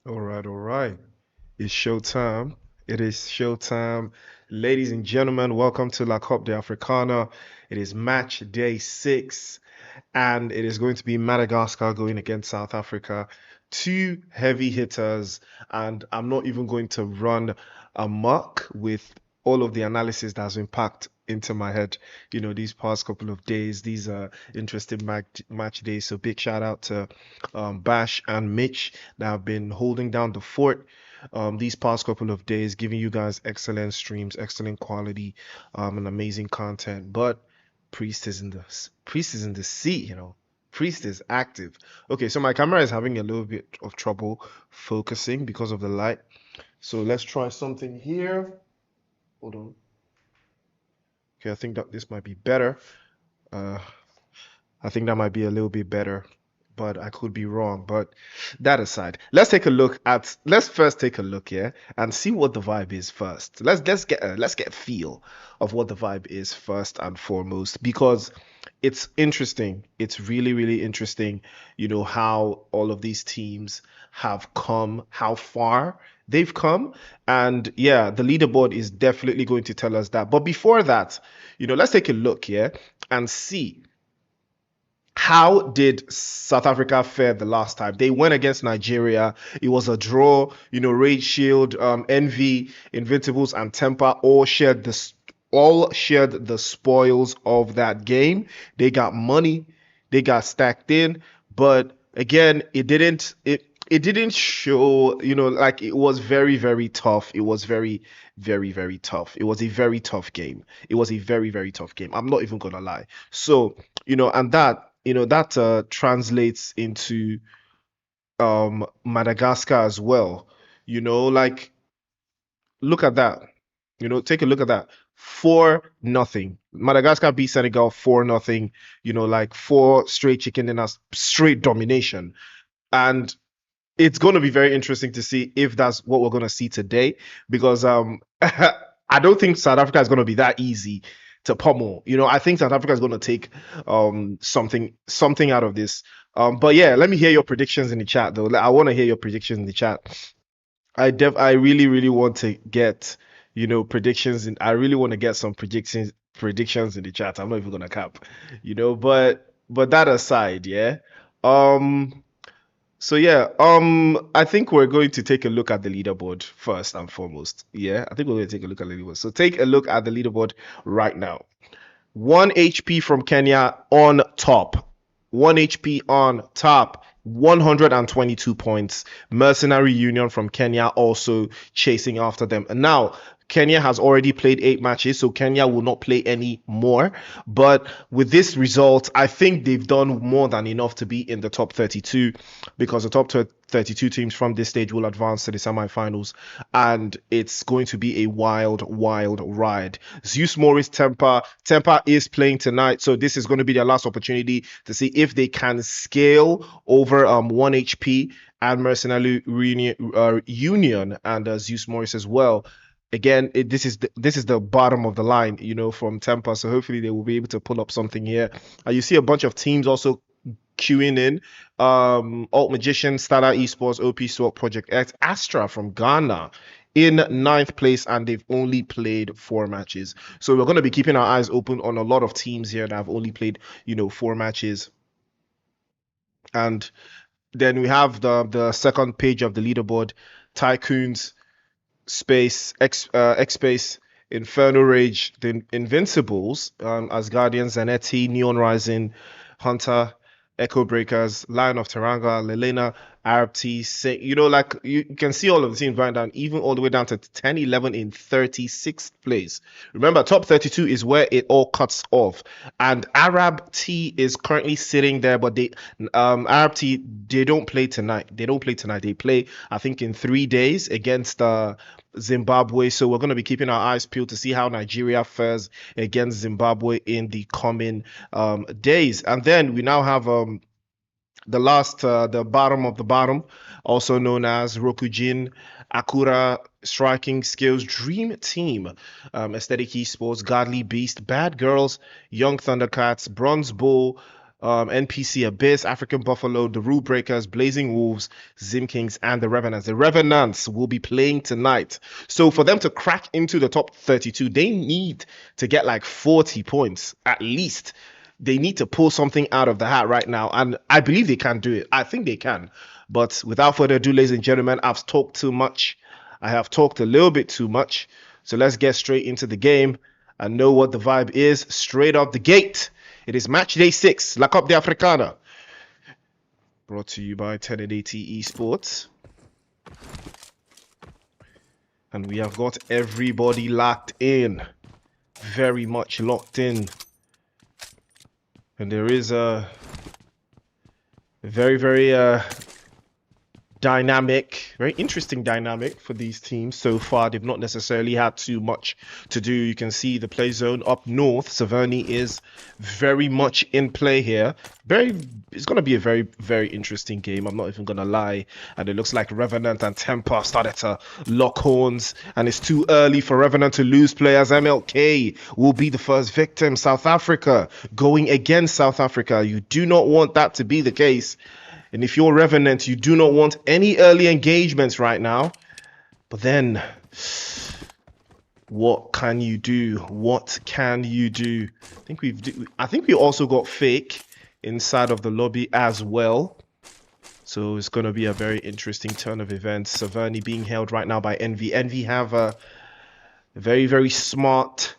All right, all right. It's showtime. It is showtime. Ladies and gentlemen, welcome to La Coupe de Africana. It is match day 6, and it is going to be Madagascar going against South Africa. Two heavy hitters, and I'm not even going to run amok with all of the analysis that has been packed into my head, these past couple of days. These are interesting match days. So big shout out to Bash and Mitch that have been holding down the fort these past couple of days, giving you guys excellent streams, excellent quality, and amazing content. But Priest is in the seat, Priest is active. Okay, so my camera is having a little bit of trouble focusing because of the light. So let's try something here. Hold on. Okay, I think that this might be better. Uh, I think that might be a little bit better, but I could be wrong. But that aside, let's first take a look here and see what the vibe is first. Let's get a feel of what the vibe is first and foremost, because it's interesting. It's really, really interesting, how all of these teams have come, how far they've come. And yeah, the leaderboard is definitely going to tell us that. But before that, let's take a look here and see how did South Africa fare the last time? They went against Nigeria. It was a draw. Raid Shield, Envy, Invincibles, and Temper all shared the spoils of that game. They got money. They got stacked in. But again, it didn't show, like it was very, very tough. It was very, very, very tough. It was a very tough game. It was a very, very tough game. I'm not even gonna lie. So, and that translates into Madagascar as well. Like look at that. Take a look at that. 4-0. Madagascar beat Senegal 4-0. Like four straight chicken dinners, straight domination. And it's going to be very interesting to see if that's what we're going to see today, because I don't think South Africa is going to be that easy to pummel. I think South Africa is going to take something out of this. But yeah, let me hear your predictions in the chat though. I want to hear your predictions in the chat. I really, really want to get, predictions, and I really want to get some predictions in the chat. I'm not even gonna cap, but that aside, yeah. Um so yeah, I think we're going to take a look at the leaderboard first and foremost. Yeah, I think we're going to take a look at the leaderboard. So take a look at the leaderboard right now. 1 HP from Kenya on top. 1 HP on top. 122 points. Mercenary Union from Kenya also chasing after them. And now Kenya has already played 8 matches, so Kenya will not play any more. But with this result, I think they've done more than enough to be in the top 32, because the top 32 teams from this stage will advance to the semifinals, and it's going to be a wild, wild ride. Zeus Morris Temper is playing tonight, so this is going to be their last opportunity to see if they can scale over 1 HP and Mercenary Union and Zeus Morris as well. Again, this is the bottom of the line, from Temper. So hopefully they will be able to pull up something here. You see a bunch of teams also queuing in. Alt Magician, Stella Esports, OP Swap, Project X, Astra from Ghana in ninth place, and they've only played 4 matches. So we're going to be keeping our eyes open on a lot of teams here that have only played, 4 matches. And then we have the second page of the leaderboard: Tycoons, Space, X Space, Inferno Rage, the Invincibles, as Guardians, Zanetti, Neon Rising, Hunter, Echo Breakers, Lion of Teranga, Lelena, Arab T, like you can see all of the teams right down, even all the way down to 10, 11 in 36th place. Remember, top 32 is where it all cuts off. And Arab T is currently sitting there, but Arab T, they don't play tonight. They don't play tonight. They play, I think, in 3 days against Zimbabwe. So we're going to be keeping our eyes peeled to see how Nigeria fares against Zimbabwe in the coming days. And then we now have the bottom of the bottom, also known as Rokujin, Akura, Striking Skills, Dream Team, Aesthetic Esports, Godly Beast, Bad Girls, Young Thundercats, Bronze Bull, NPC Abyss, African Buffalo, the Rule Breakers, Blazing Wolves, Zim Kings, and the Revenants. The Revenants will be playing tonight. So for them to crack into the top 32, they need to get like 40 points at least. They need to pull something out of the hat right now, and I believe they can do it. I think they can. But without further ado, ladies and gentlemen, I've talked too much. I have talked a little bit too much. So let's get straight into the game and know what the vibe is straight off the gate. It is match day 6, La Coupe d'Africana. Brought to you by 1080 Esports. And we have got everybody locked in. Very much locked in. And there is a very dynamic, very interesting dynamic for these teams so far. They've not necessarily had too much to do. You can see the play zone up north. Savani is very much in play here. It's going to be a very interesting game. I'm not even going to lie. And it looks like Revenant and Temper started to lock horns. And it's too early for Revenant to lose players. MLK will be the first victim. South Africa going against South Africa. You do not want that to be the case. And if you're Revenant, you do not want any early engagements right now. But then, what can you do? What can you do? I think we also got Fake inside of the lobby as well. So it's going to be a very interesting turn of events. Saverny being held right now by Envy. Envy have a very smart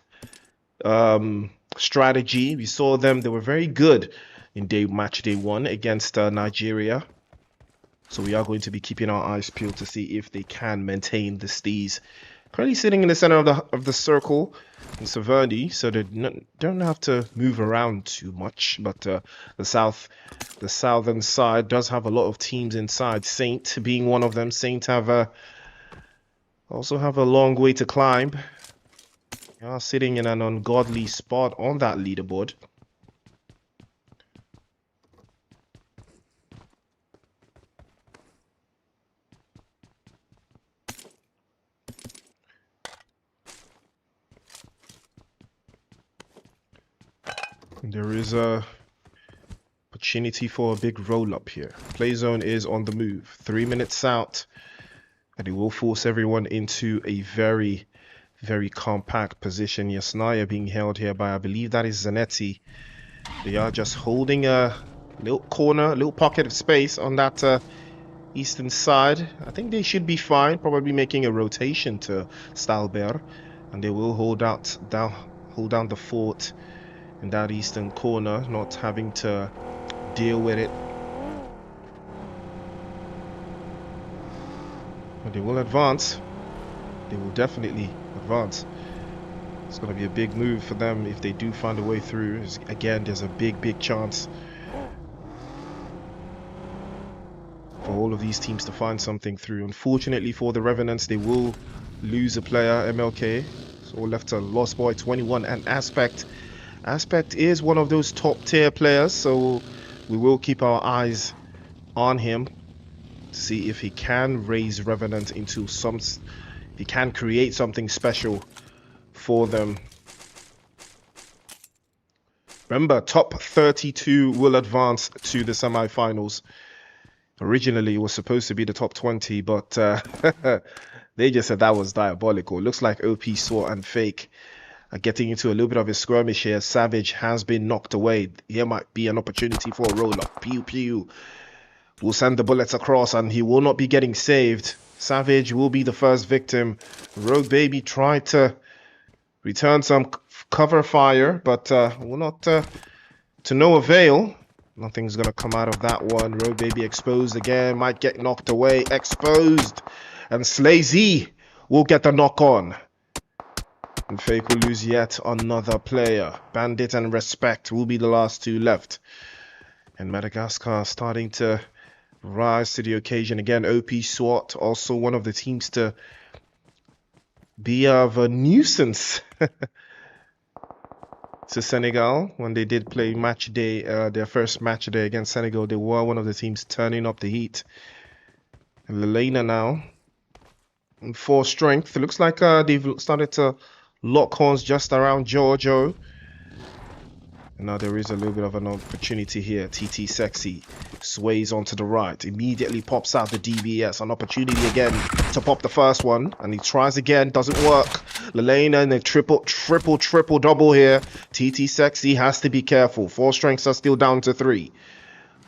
strategy. We saw them. They were very good in match day 1 against Nigeria. So we are going to be keeping our eyes peeled to see if they can maintain the steez. Currently sitting in the center of the circle in Saverny, so they don't have to move around too much. But the southern side does have a lot of teams inside. Saint being one of them. Saint also have a long way to climb. They are sitting in an ungodly spot on that leaderboard. There is a opportunity for a big roll up here. Play zone is on the move. 3 minutes out. And it will force everyone into a very compact position. Yasnaya being held here by, I believe that is Zanetti. They are just holding a little corner, a little pocket of space on that eastern side. I think they should be fine. Probably making a rotation to Stalber. And they will hold down the fort in that eastern corner, not having to deal with it. But they will advance. They will definitely advance. It's going to be a big move for them if they do find a way through. Again, there's a big chance for all of these teams to find something through. Unfortunately for the Revenants, they will lose a player, MLK. So left to Lost Boy 21 and Aspect. Aspect is one of those top tier players, so we will keep our eyes on him to see if he can raise Revenant into he can create something special for them. Remember, top 32 will advance to the semi-finals. Originally, it was supposed to be the top 20, but they just said that was diabolical. It looks like OP, SWAT, and Fake are getting into a little bit of a skirmish here. Savage has been knocked away. Here might be an opportunity for a roll-up. Pew pew. Will send the bullets across and he will not be getting saved. Savage will be the first victim. Rogue Baby tried to return some cover fire, but will not to no avail. Nothing's going to come out of that one. Rogue Baby exposed again. Might get knocked away. Exposed. And Slazy will get the knock on. And Fake will lose yet another player. Bandit and Respect will be the last two left. And Madagascar starting to rise to the occasion again. OP SWAT, also one of the teams to be of a nuisance to Senegal. When they did play match day, their first match day against Senegal, they were one of the teams turning up the heat. And Lelena now, for strength, it looks like they've started to lock horns just around Giorgio. And now there is a little bit of an opportunity here. TT Sexy sways onto the right. Immediately pops out the DBS. An opportunity again to pop the first one. And he tries again. Doesn't work. Lelena in a triple double here. TT Sexy has to be careful. 4 strengths are still down to 3.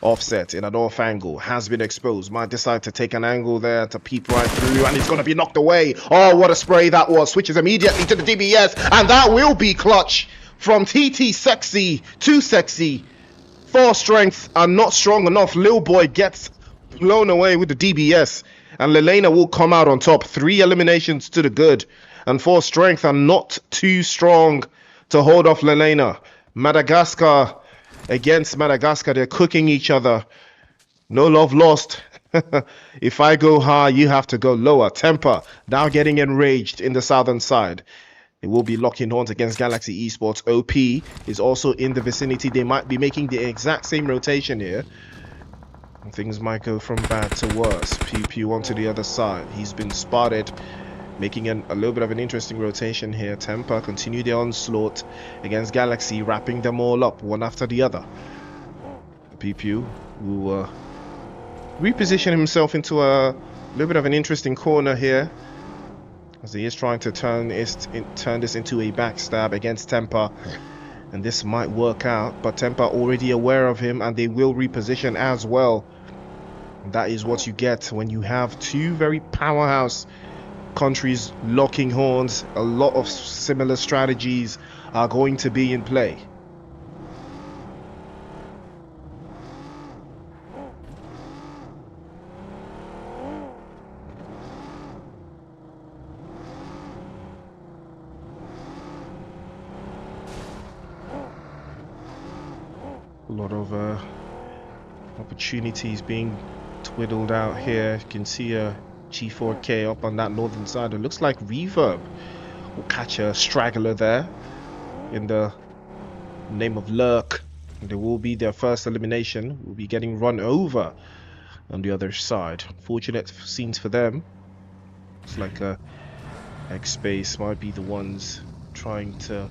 Offset in an off angle has been exposed. Might decide to take an angle there to peep right through, and it's going to be knocked away. Oh, what a spray that was. Switches immediately to the DBS, and that will be clutch from TT Sexy. Too sexy. 4 strength and not strong enough. Lil Boy gets blown away with the DBS, and Lelena will come out on top. 3 eliminations to the good, and 4 strength and not too strong to hold off Lelena. Madagascar against Madagascar, they're cooking each other. No love lost. If I go high, you have to go lower. Temper now getting enraged in the southern side. They will be locking horns against Galaxy Esports. OP is also in the vicinity. They might be making the exact same rotation here. Things might go from bad to worse. Pew Pew onto the other side. He's been spotted, making a little bit of an interesting rotation here. Temper continue their onslaught against Galaxy, wrapping them all up one after the other. Pew Pew will reposition himself into a little bit of an interesting corner here, as he is trying to turn this into a backstab against Temper, and this might work out, but Temper already aware of him, and they will reposition as well. That is what you get when you have 2 very powerhouse countries locking horns. A lot of similar strategies are going to be in play. A lot of opportunities being twiddled out here. You can see a G4K up on that northern side. It looks like Reverb will catch a straggler there in the name of Lurk. There will be their first elimination. Will be getting run over on the other side. Fortunate scenes for them. It's like X-Space might be the ones trying to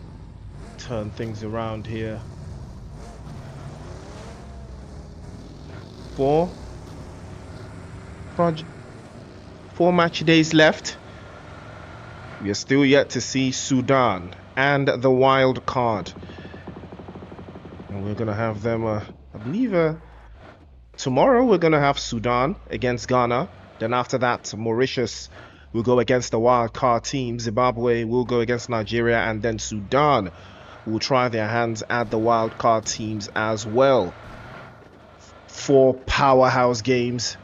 turn things around here. 4 match days left. We are still yet to see Sudan and the wild card, and we're gonna have them I believe tomorrow we're gonna have Sudan against Ghana. Then after that, Mauritius will go against the wild card team. Zimbabwe will go against Nigeria, and then Sudan will try their hands at the wild card teams as well. 4 powerhouse games,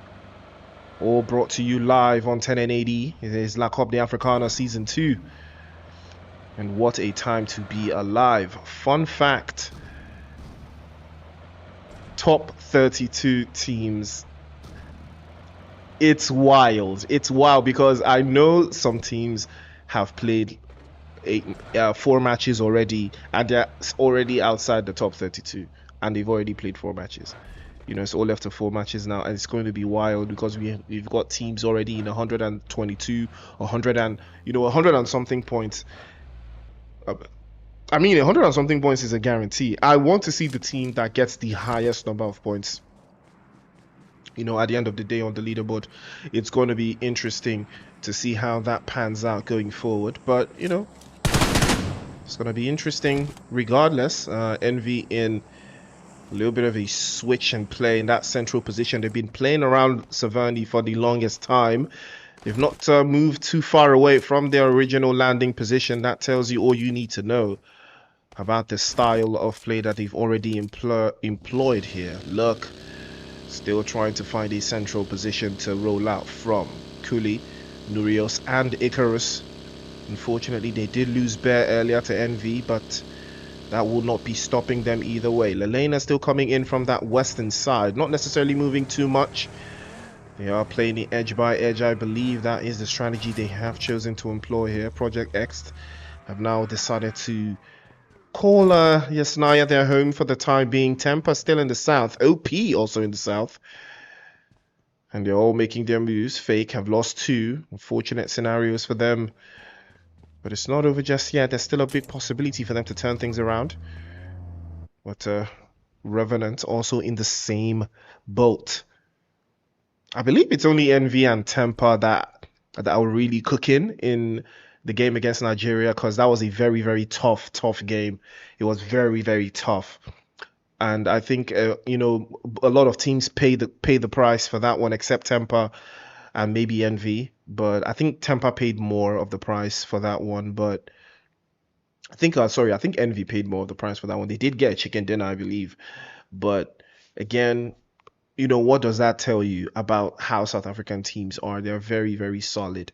all brought to you live on 1080. It is La Coupe d'Africana Season 2. And what a time to be alive. Fun fact, top 32 teams. It's wild. It's wild because I know some teams have played 4 matches already, and they're already outside the top 32, and they've already played 4 matches. You know, it's all left to 4 matches now, and it's going to be wild because we've got teams already in 122, 100 and 100 and something points. I mean, 100 and something points is a guarantee. I want to see the team that gets the highest number of points. You know, at the end of the day on the leaderboard, it's going to be interesting to see how that pans out going forward. But you know, it's going to be interesting regardless. Envy in a little bit of a switch and play in that central position. They've been playing around Saverny for the longest time. They've not moved too far away from their original landing position. That tells you all you need to know about the style of play that they've already employed here. Lurk still trying to find a central position to roll out from. Kuli, Nurios and Icarus. Unfortunately, they did lose Bear earlier to Envy, but that will not be stopping them either way. Lelena still coming in from that western side, not necessarily moving too much. They are playing the edge by edge. I believe that is the strategy they have chosen to employ here. Project X have now decided to call Yasnaya their home for the time being. Temper still in the south. OP also in the south. And they're all making their moves. Fake have lost 2. Unfortunate scenarios for them. But it's not over just yet. There's still a big possibility for them to turn things around. But Revenant also in the same boat. I believe it's only Envy and Temper that are really cooking in the game against Nigeria because that was a very, very tough game. It was very, very tough. And I think a lot of teams pay the price for that one, except Temper and maybe Envy. But I think Temper paid more of the price for that one. But I think Envy paid more of the price for that one. They did get a chicken dinner, I believe. But again, what does that tell you about how South African teams are? They're very, very solid.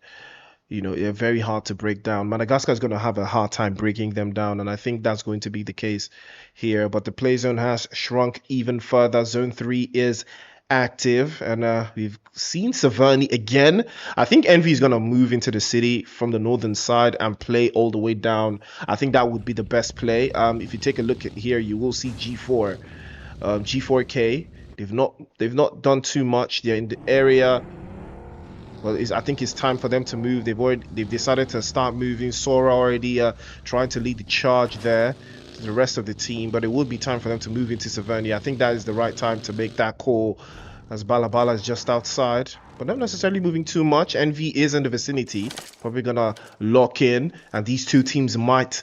They're very hard to break down. Madagascar is going to have a hard time breaking them down, and I think that's going to be the case here. But the play zone has shrunk even further. Zone 3 is active, and we've seen Savani again. I think Envy is going to move into the city from the northern side and play all the way down. I think that would be the best play. If you take a look at here, you will see G4, G4K. They've not done too much. They're in the area. Well, I think it's time for them to move. They've decided to start moving. Sora already trying to lead the charge there to the rest of the team, but it would be time for them to move into Savernia. I think that is the right time to make that call, as Balabala is just outside, but not necessarily moving too much. Envy is in the vicinity, probably gonna lock in, and these two teams might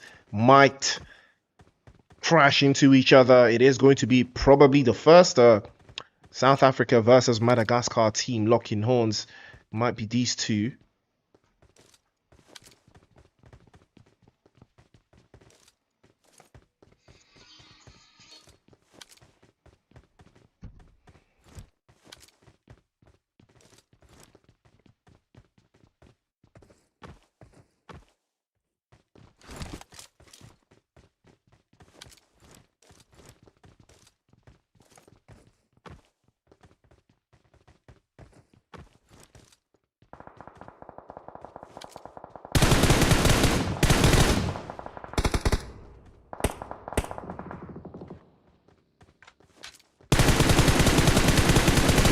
crash into each other. It is going to be probably the first South Africa versus Madagascar team locking horns. Might be these two.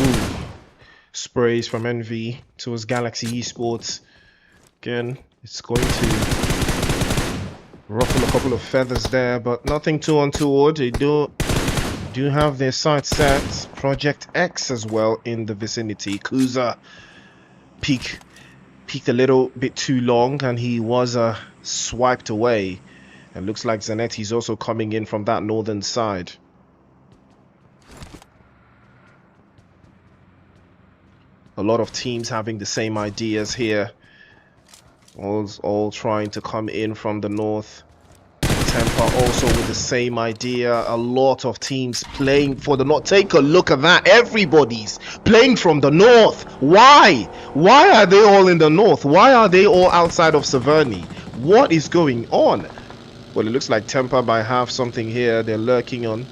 Ooh. Sprays from Envy towards Galaxy Esports. Again, it's going to ruffle a couple of feathers there, but nothing too untoward. They do have their sights set. Project X as well in the vicinity. Kuza peaked a little bit too long, and he was swiped away. And looks like Zanetti's also coming in from that northern side. A lot of teams having the same ideas here. All trying to come in from the north. Temper also with the same idea. A lot of teams playing for the north. Take a look at that. Everybody's playing from the north. Why? Why are they all in the north? Why are they all outside of Saverny? What is going on? Well, it looks like Temper might have something here they're lurking on.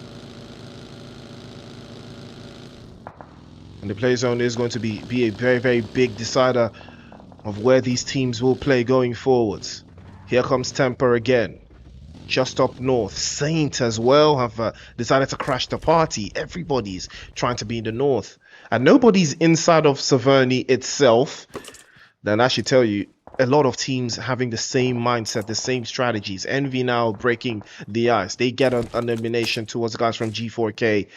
And the play zone is going to be a very, very big decider of where these teams will play going forwards. Here comes Temper again. Just up north, Saint as well have decided to crash the party. Everybody's trying to be in the north, and nobody's inside of Saverny itself. Then I should tell you, a lot of teams having the same mindset, the same strategies. Envy now breaking the ice. They get an elimination towards the guys from G4K,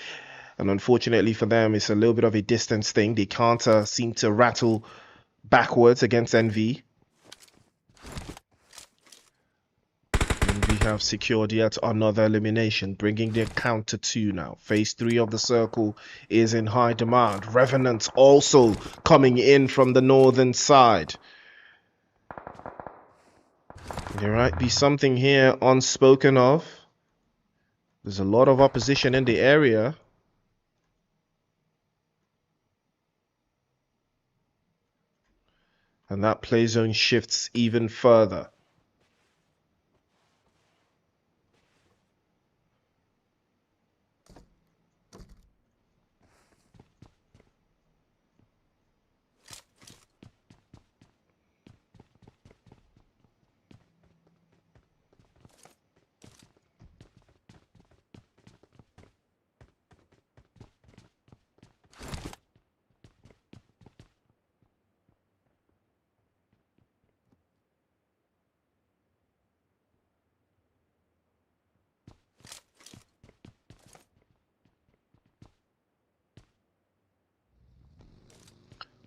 and unfortunately for them, it's a little bit of a distance thing. They can't seem to rattle backwards against Envy. We have secured yet another elimination, bringing the count to 2 now. Phase 3 of the circle is in high demand. Revenant also coming in from the northern side. There might be something here unspoken of. There's a lot of opposition in the area. And that play zone shifts even further.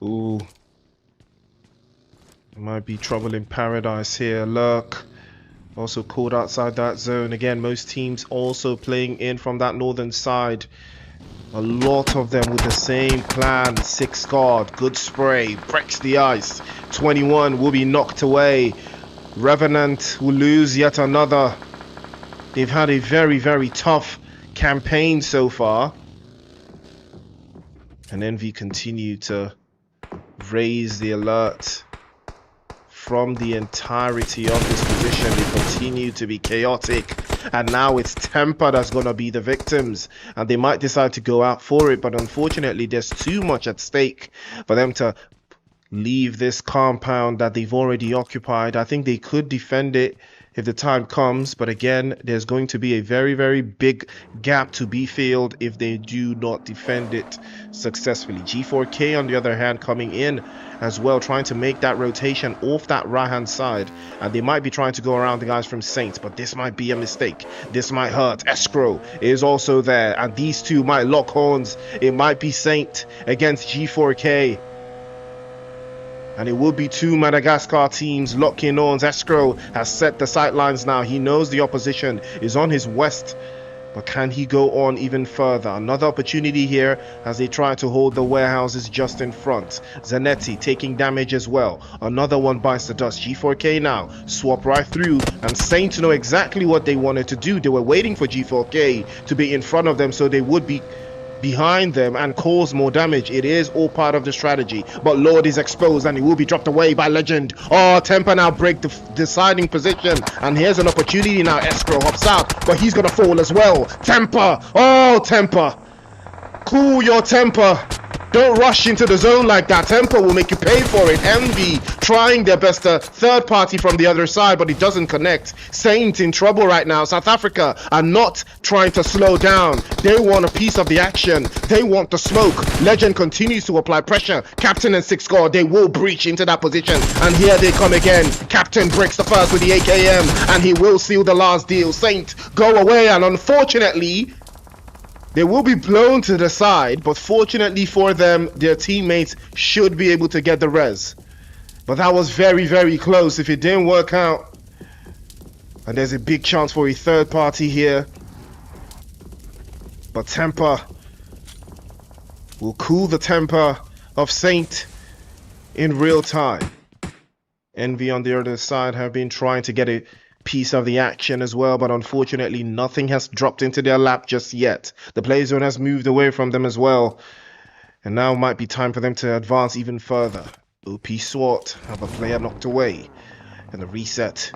Ooh. There might be trouble in paradise here. Lurk. Also caught outside that zone. Again, most teams also playing in from that northern side. A lot of them with the same plan. 6 guard. Good spray. Breaks the ice. 21 will be knocked away. Revenant will lose yet another. They've had a very, very tough campaign so far. And Envy continue to raise the alert from the entirety of this position. They continue to be chaotic, and now it's Temper that's going to be the victims, and they might decide to go out for it, but unfortunately there's too much at stake for them to leave this compound that they've already occupied. I think they could defend it if the time comes, but again, there's going to be a very, very big gap to be filled if they do not defend it successfully. G4K, on the other hand, coming in as well, trying to make that rotation off that right hand side, and they might be trying to go around the guys from Saints, but this might be a mistake. This might hurt. Escrow is also there, and these two might lock horns. It might be Saint against G4K. And it will be 2 Madagascar teams locking horns. Escrow has set the sightlines now. He knows the opposition is on his west. But can he go on even further? Another opportunity here as they try to hold the warehouses just in front. Zanetti taking damage as well. Another one bites the dust. G4K now swap right through, and Saints know exactly what they wanted to do. They were waiting for G4K to be in front of them so they would be behind them and cause more damage. It is all part of the strategy, but Lord is exposed and he will be dropped away by Legend. Oh, Temper now break the deciding position, and here's an opportunity now. Escrow hops out, but he's gonna fall as well. Temper, oh Temper, cool your temper. Don't rush into the zone like that. Temper will make you pay for it. Envy trying their best to third party from the other side, but it doesn't connect. Saint in trouble right now. South Africa are not trying to slow down. They want a piece of the action. They want the smoke. Legend continues to apply pressure. Captain and 6 guard, they will breach into that position. And here they come again. Captain breaks the first with the AKM, and he will seal the last deal. Saint go away, and unfortunately, they will be blown to the side, but fortunately for them, their teammates should be able to get the res. But that was very, very close. If it didn't work out, and there's a big chance for a third party here. But Temper will cool the temper of Saint in real time. Envy on the other side have been trying to get a piece of the action as well, but unfortunately nothing has dropped into their lap just yet. The play zone has moved away from them as well, and now might be time for them to advance even further. OP SWAT have a player knocked away, and the reset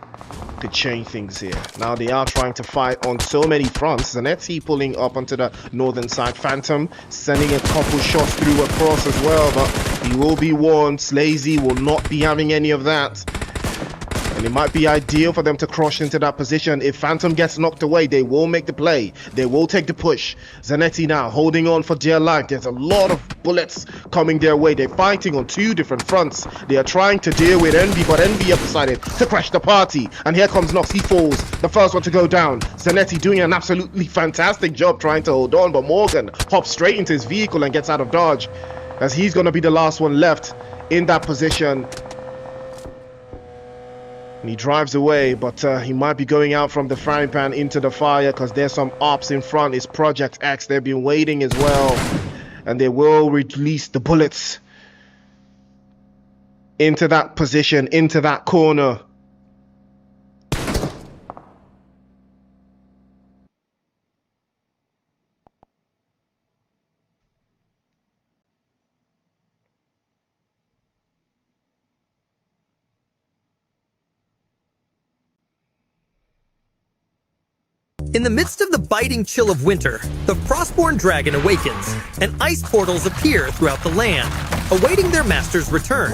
could change things here. Now they are trying to fight on so many fronts. Zanetti pulling up onto the northern side. Phantom sending a couple shots through across as well, but he will be warned. Slazy will not be having any of that. And it might be ideal for them to crush into that position. If Phantom gets knocked away, they will make the play. They will take the push. Zanetti now holding on for dear life. There's a lot of bullets coming their way. They're fighting on 2 different fronts. They are trying to deal with Envy, but Envy have decided to crash the party. And here comes Nox. He falls. The first one to go down. Zanetti doing an absolutely fantastic job trying to hold on, but Morgan hops straight into his vehicle and gets out of dodge, as he's going to be the last one left in that position. And he drives away, but he might be going out from the frying pan into the fire, because there's some ops in front. It's Project X. They've been waiting as well, and they will release the bullets into that position, into that corner. In the midst of the biting chill of winter, the Frostborn dragon awakens, and ice portals appear throughout the land, awaiting their master's return.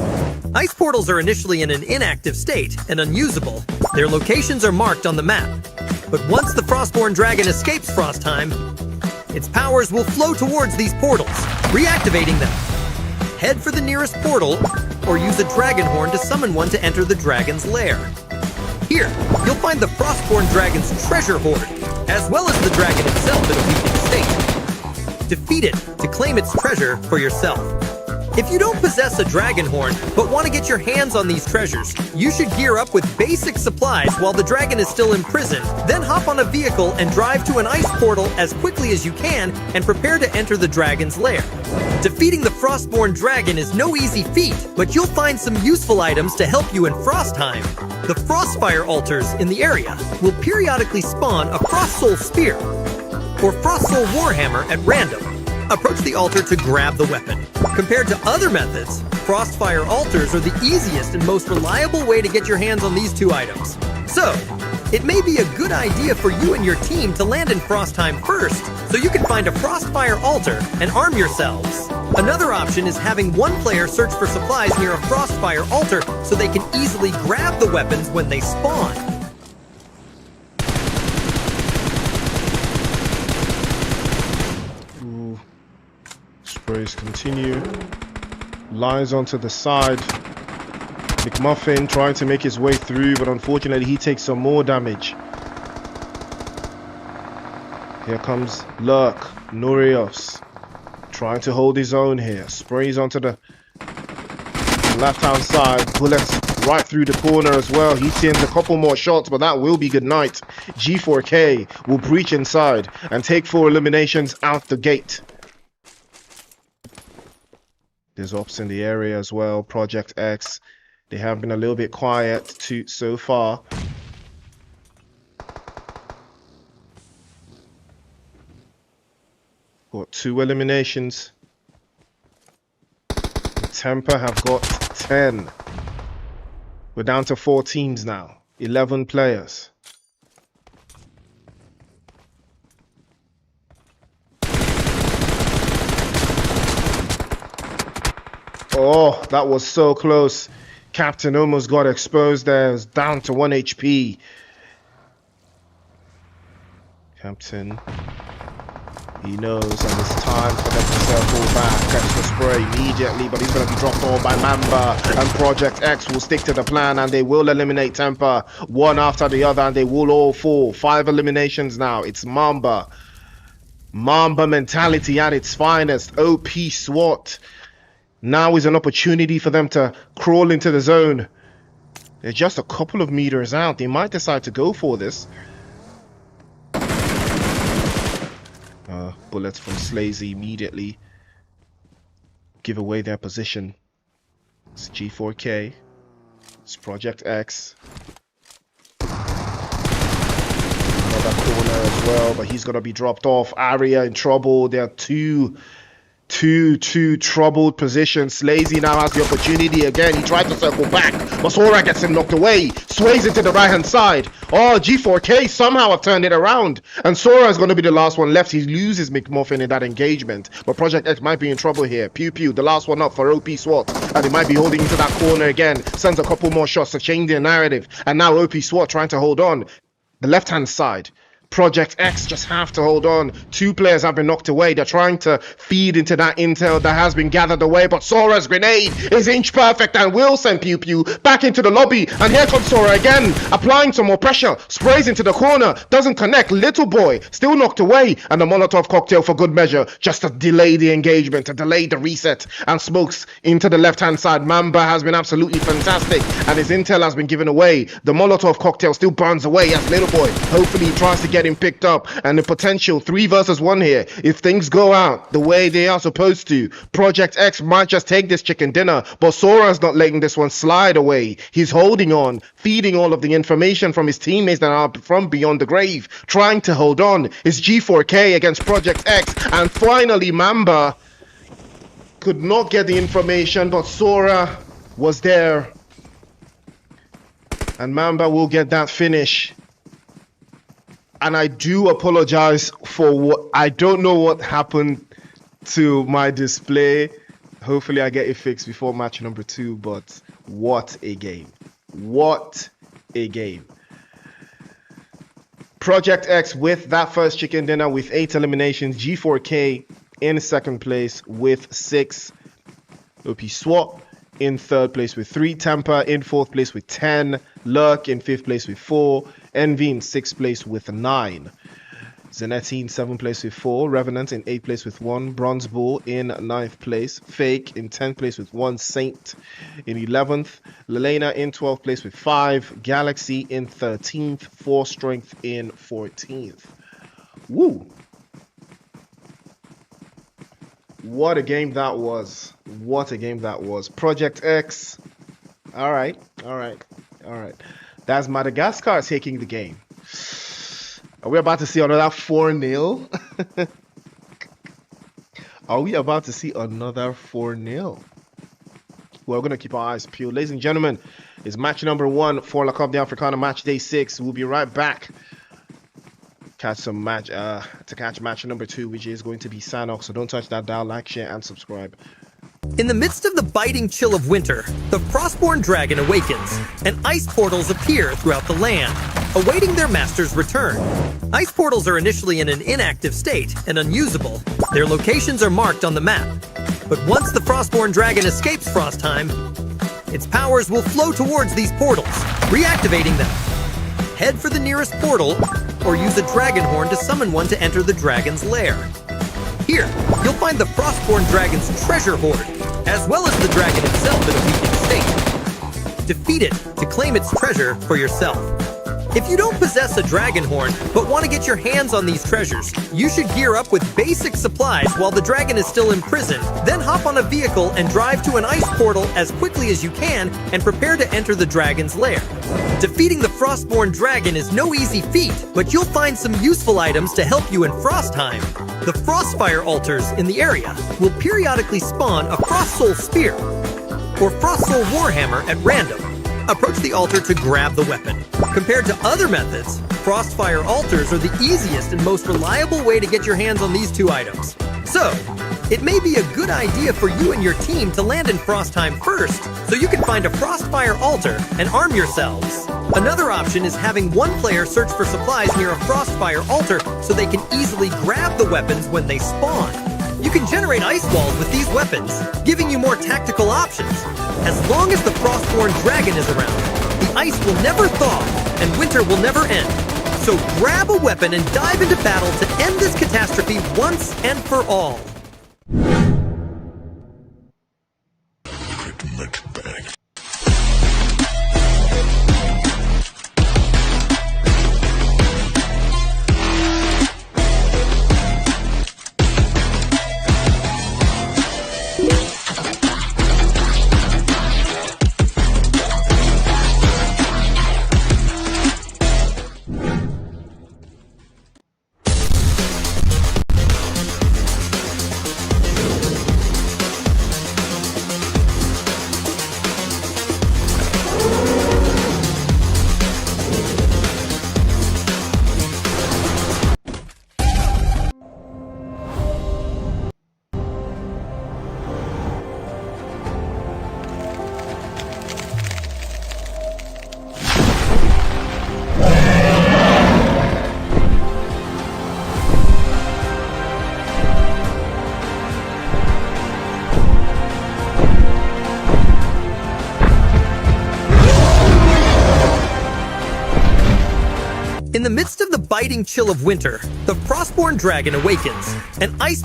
Ice portals are initially in an inactive state and unusable. Their locations are marked on the map. But once the Frostborn dragon escapes Frostheim, its powers will flow towards these portals, reactivating them. Head for the nearest portal, or use a dragon horn to summon one to enter the dragon's lair. Here, you'll find the Frostborn dragon's treasure hoard, as well as the dragon itself in a weakened state. Defeat it to claim its treasure for yourself. If you don't possess a dragon horn, but want to get your hands on these treasures, you should gear up with basic supplies while the dragon is still imprisoned, then hop on a vehicle and drive to an ice portal as quickly as you can and prepare to enter the dragon's lair. Defeating the Frostborn dragon is no easy feat, but you'll find some useful items to help you in Frostheim. The Frostfire altars in the area will periodically spawn a Frostsoul spear or Frostsoul warhammer at random. Approach the altar to grab the weapon. Compared to other methods, Frostfire altars are the easiest and most reliable way to get your hands on these two items. So, it may be a good idea for you and your team to land in Frostheim first, so you can find a Frostfire altar and arm yourselves. Another option is having one player search for supplies near a Frostfire altar so they can easily grab the weapons when they spawn. Sprays continue. Lines onto the side. McMuffin trying to make his way through, but unfortunately he takes some more damage. Here comes Lurk, Nurios, trying to hold his own here. Sprays onto the left-hand side. Bullets right through the corner as well. He's in a couple more shots, but that will be good night. G4K will breach inside and take 4 eliminations out the gate. There's ops in the area as well. Project X, they have been a little bit quiet so far. Got 2 eliminations. Temper have got 10. We're down to 4 teams now. 11 players. Oh, that was so close. Captain almost got exposed there. It was down to 1 HP. Captain, he knows, and it's time for them to circle back. Catch the spray immediately, but he's going to be dropped off by Mamba. And Project X will stick to the plan, and they will eliminate Temper one after the other, and they will all fall. 5 eliminations now. It's Mamba. Mamba mentality at its finest. OP SWAT. Now is an opportunity for them to crawl into the zone. They're just a couple of meters out. They might decide to go for this. Bullets from Slazy immediately give away their position. It's G4K. It's Project X. Another corner as well, but he's going to be dropped off. Aria in trouble. There are two troubled positions. Slazy now has the opportunity again. He tried to circle back, but Sora gets him knocked away. Sways into the right hand side. Oh, G4K somehow have turned it around, and Sora is going to be the last one left. He loses McMuffin in that engagement, but Project X might be in trouble here. Pew pew, the last one up for OP SWAT, and he might be holding into that corner again. Sends a couple more shots to change the narrative, and now OP SWAT trying to hold on. The left hand side, Project X just have to hold on. 2 players have been knocked away. They're trying to feed into that intel that has been gathered away, but Sora's grenade is inch perfect and will send Pew Pew back into the lobby. And here comes Sora again, applying some more pressure. Sprays into the corner, doesn't connect. Little boy still knocked away, and the Molotov cocktail for good measure, just to delay the engagement, to delay the reset, and smokes into the left-hand side. Mamba has been absolutely fantastic, and his intel has been given away. The Molotov cocktail still burns away as Little Boy hopefully tries to get him picked up, and the potential 3 versus 1 here. If things go out the way they are supposed to, Project X might just take this chicken dinner, but Sora's not letting this one slide away. He's holding on, feeding all of the information from his teammates that are from beyond the grave, trying to hold on. It's G4K against Project X, and finally Mamba could not get the information, but Sora was there, and Mamba will get that finish. And I do apologize for what, I don't know what happened to my display. Hopefully I get it fixed before match number 2, but what a game. What a game. Project X with that first chicken dinner with 8 eliminations. G4K in 2nd place with 6. OP SWAT in 3rd place with 3. Temper in 4th place with 10. Lurk in 5th place with 4. Envy in 6th place with 9. Zanetti in 7th place with 4. Revenant in 8th place with 1. Bronze Bull in 9th place. Fake in 10th place with 1. Saint in 11th. Lelena in 12th place with 5. Galaxy in 13th. 4 Strength in 14th. Woo! What a game that was. What a game that was. Project X. All right. That's Madagascar taking the game. Are we about to see another 4-0? Are we about to see another 4-0? We're going to keep our eyes peeled. Ladies and gentlemen, it's match number 1 for La Coupe d'Africaine, match day 6. We'll be right back. To catch match number 2, which is going to be Sanhok. So don't touch that dial, like, share, and subscribe. In the midst of the biting chill of winter, the frostborn dragon awakens, and ice portals appear throughout the land, awaiting their master's return. Ice portals are initially in an inactive state and unusable. Their locations are marked on the map. But once the frostborn dragon escapes Frostheim, its powers will flow towards these portals, reactivating them. Head for the nearest portal, or use a dragon horn to summon one to enter the dragon's lair. Here, you'll find the frostborn dragon's treasure hoard, as well as the dragon itself in a weakened state. Defeat it to claim its treasure for yourself. If you don't possess a dragon horn, but want to get your hands on these treasures, you should gear up with basic supplies while the dragon is still imprisoned, then hop on a vehicle and drive to an ice portal as quickly as you can and prepare to enter the dragon's lair. Defeating the frostborn dragon is no easy feat, but you'll find some useful items to help you in Frostheim. The Frostfire altars in the area will periodically spawn a Frost Soul Spear or Frost Soul Warhammer at random. Approach the altar to grab the weapon. Compared to other methods, Frostfire altars are the easiest and most reliable way to get your hands on these 2 items. So, it may be a good idea for you and your team to land in Frostheim first, so you can find a Frostfire altar and arm yourselves. Another option is having one player search for supplies near a Frostfire altar so they can easily grab the weapons when they spawn. You can generate ice walls with these weapons, giving you more tactical options. As long as the frostborn dragon is around, the ice will never thaw and winter will never end. So grab a weapon and dive into battle to end this catastrophe once and for all. In the midst of the biting chill of winter, the frostborn dragon awakens, and ice...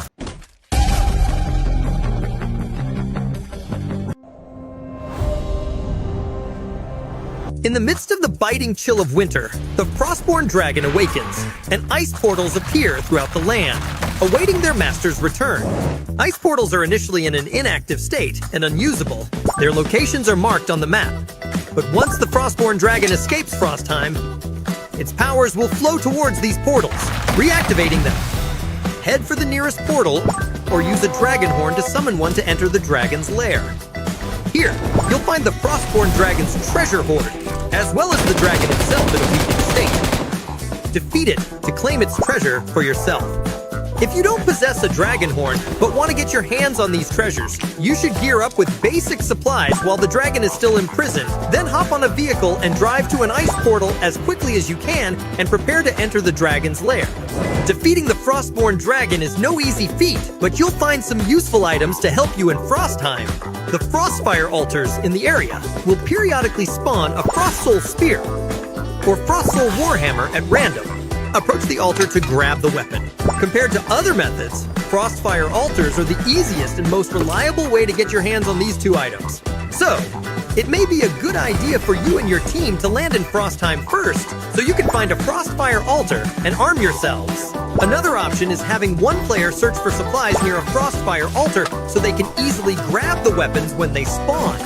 In the midst of the biting chill of winter, the frostborn dragon awakens, and ice portals appear throughout the land, awaiting their master's return. Ice portals are initially in an inactive state and unusable. Their locations are marked on the map. But once the frostborn dragon escapes Frostheim, its powers will flow towards these portals, reactivating them. Head for the nearest portal, or use a dragon horn to summon one to enter the dragon's lair. Here, you'll find the frostborn dragon's treasure hoard, as well as the dragon itself in a weakened state. Defeat it to claim its treasure for yourself. If you don't possess a dragon horn, but want to get your hands on these treasures, you should gear up with basic supplies while the dragon is still imprisoned, then hop on a vehicle and drive to an ice portal as quickly as you can and prepare to enter the dragon's lair. Defeating the frostborn dragon is no easy feat, but you'll find some useful items to help you in Frostheim. The Frostfire altars in the area will periodically spawn a Frost Soul Spear or Frost Soul Warhammer at random. Approach the altar to grab the weapon. Compared to other methods, Frostfire altars are the easiest and most reliable way to get your hands on these two items. So, it may be a good idea for you and your team to land in Frostheim first, so you can find a Frostfire altar and arm yourselves. Another option is having one player search for supplies near a Frostfire altar so they can easily grab the weapons when they spawn.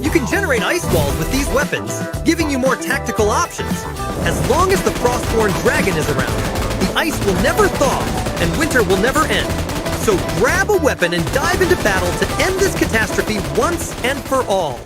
You can generate ice walls with these weapons, giving you more tactical options. As long as the Frostborn dragon is around, the ice will never thaw and winter will never end. So grab a weapon and dive into battle to end this catastrophe once and for all.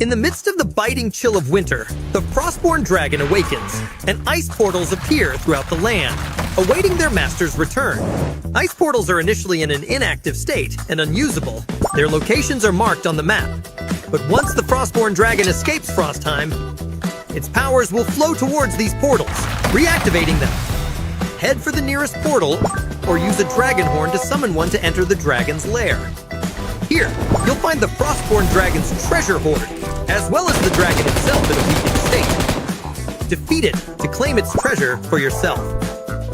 In the midst of the biting chill of winter, the Frostborn dragon awakens, and ice portals appear throughout the land, awaiting their master's return. Ice portals are initially in an inactive state and unusable. Their locations are marked on the map. But once the Frostborn dragon escapes Frostheim, its powers will flow towards these portals, reactivating them. Head for the nearest portal, or use a dragon horn to summon one to enter the dragon's lair. Here, you'll find the Frostborn dragon's treasure hoard, as well as the dragon itself in a weakened state. Defeat it to claim its treasure for yourself.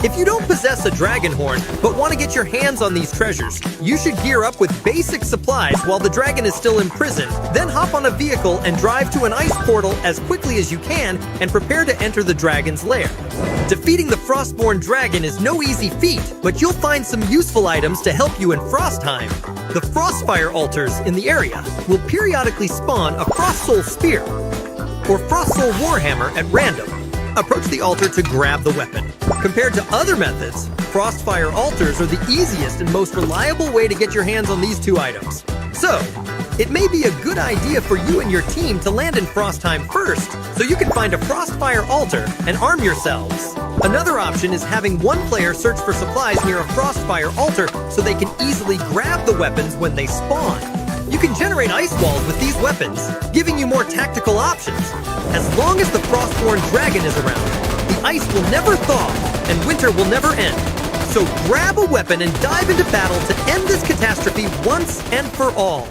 If you don't possess a dragon horn, but want to get your hands on these treasures, you should gear up with basic supplies while the dragon is still imprisoned, then hop on a vehicle and drive to an ice portal as quickly as you can and prepare to enter the dragon's lair. Defeating the Frostborn dragon is no easy feat, but you'll find some useful items to help you in Frostheim. The Frostfire altars in the area will periodically spawn a Frostsoul Spear or Frostsoul Warhammer at random. Approach the altar to grab the weapon. Compared to other methods, Frostfire altars are the easiest and most reliable way to get your hands on these two items. So, it may be a good idea for you and your team to land in Frostheim first, so you can find a Frostfire altar and arm yourselves. Another option is having one player search for supplies near a Frostfire altar so they can easily grab the weapons when they spawn. You can generate ice walls with these weapons, giving you more tactical options. As long as the Frostborn dragon is around, the ice will never thaw and winter will never end. So grab a weapon and dive into battle to end this catastrophe once and for all.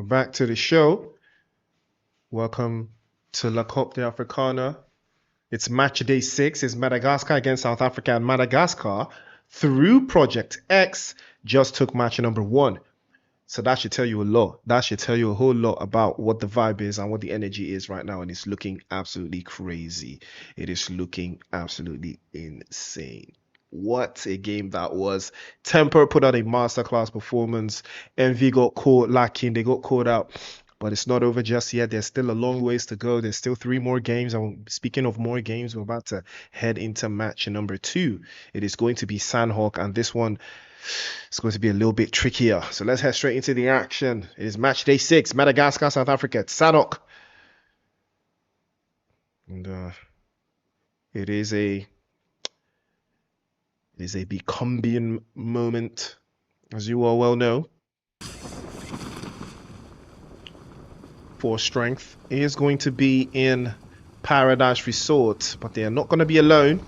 We're back to the show. Welcome to La Coupe d'Africana. It's match day 6. It's Madagascar against South Africa, and Madagascar, through Project X, just took match number 1. So that should tell you a lot. That should tell you a whole lot about what the vibe is and what the energy is right now. And it's looking absolutely crazy. It is looking absolutely insane. What a game that was. Temper put out a masterclass performance. MV got caught lacking. They got caught out. But it's not over just yet. There's still a long ways to go. There's still 3 more games. And speaking of more games, we're about to head into match number 2. It is going to be Sanhok. And this one, it's going to be a little bit trickier. So let's head straight into the action. It is match day 6. Madagascar, South Africa. It's Sanhok. And it is a Becombian moment, as you all well know. For strength is going to be in Paradise Resort, but they are not going to be alone,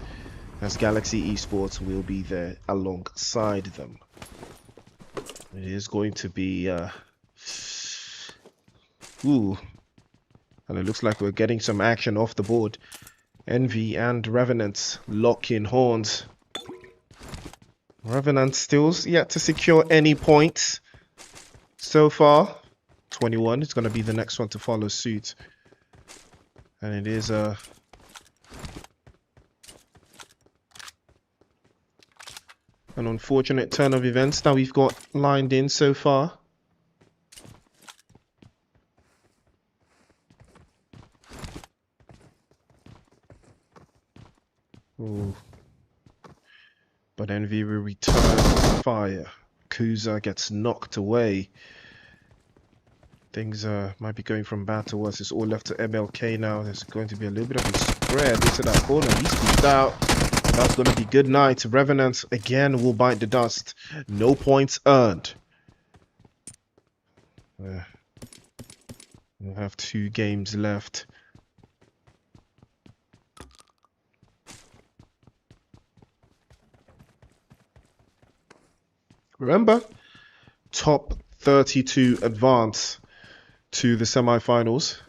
as Galaxy Esports will be there alongside them. It is going to be and it looks like we're getting some action off the board. Envy and Revenant lock in horns. Revenant still yet to secure any points so far. 21 is going to be the next one to follow suit. And it is an unfortunate turn of events that we've got lined in so far. Ooh. But Envy will return fire. Kuza gets knocked away. Things might be going from bad to worse. It's all left to MLK now. There's going to be a little bit of a spread into that corner. He's squeezed out. That's going to be good night. Revenant again will bite the dust. No points earned. We'll have 2 games left. Remember, top 32 advance to the semi-finals.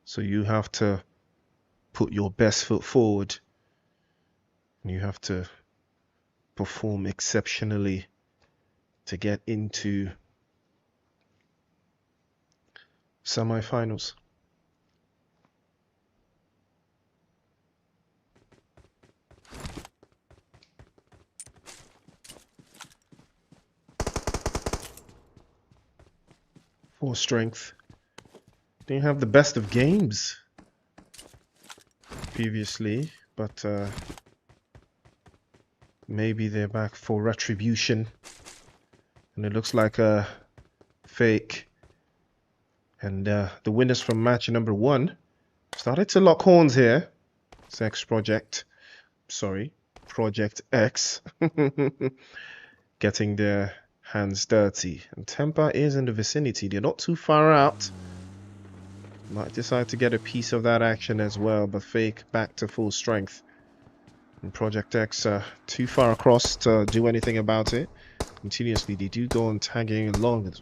So you have to put your best foot forward. You have to perform exceptionally to get into semi-finals. For strength, didn't have the best of games previously, but maybe they're back for retribution. And it looks like a fake. And the winners from match number 1 started to lock horns here. It's Project X. Getting their hands dirty. And Temper is in the vicinity. They're not too far out. Might decide to get a piece of that action as well, but fake back to full strength. And Project X too far across to do anything about it. Continuously they do go on tagging along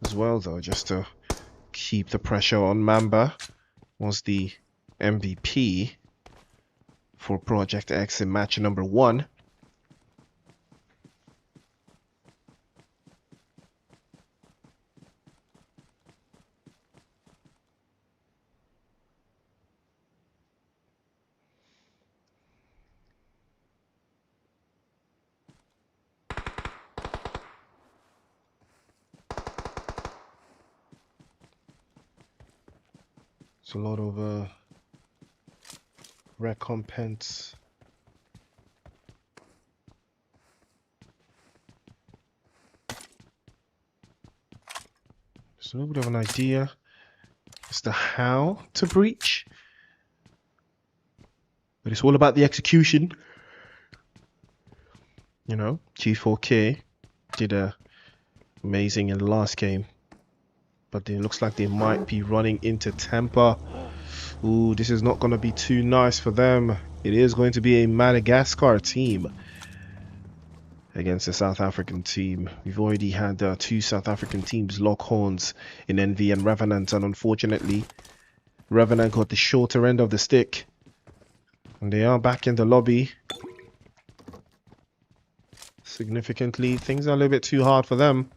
as well though, just to keep the pressure on. Mamba was the MVP for Project X in match number 1. It's a lot of recompense. Just a little bit of an idea as to how to breach, but it's all about the execution. You know, G4K did amazing in the last game. But it looks like they might be running into Temper. Ooh, this is not going to be too nice for them. It is going to be a Madagascar team. against the South African team. We've already had two South African teams lock horns in Envy and Revenant, and unfortunately, Revenant got the shorter end of the stick. And they are back in the lobby. Significantly, things are a little bit too hard for them.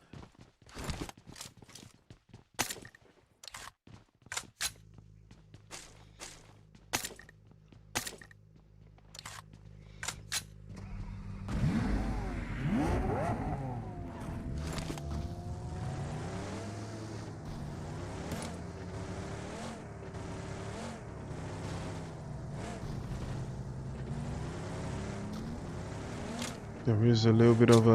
There is a little bit of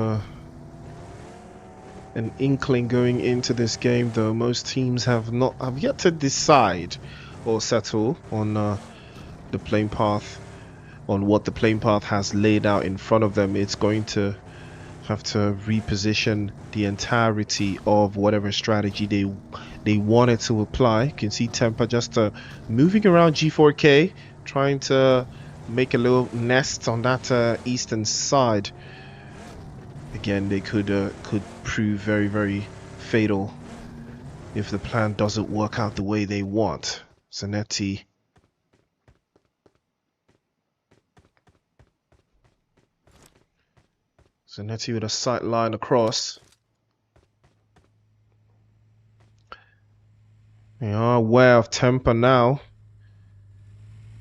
an inkling going into this game, though. Most teams have yet to decide or settle on the playing path, on what the playing path has laid out in front of them. It's going to have to reposition the entirety of whatever strategy they wanted to apply. You can see Temper just moving around G4K, trying to make a little nest on that eastern side. Again, they could prove very, very fatal if the plan doesn't work out the way they want. Zanetti with a sight line across. They are aware of Temper now.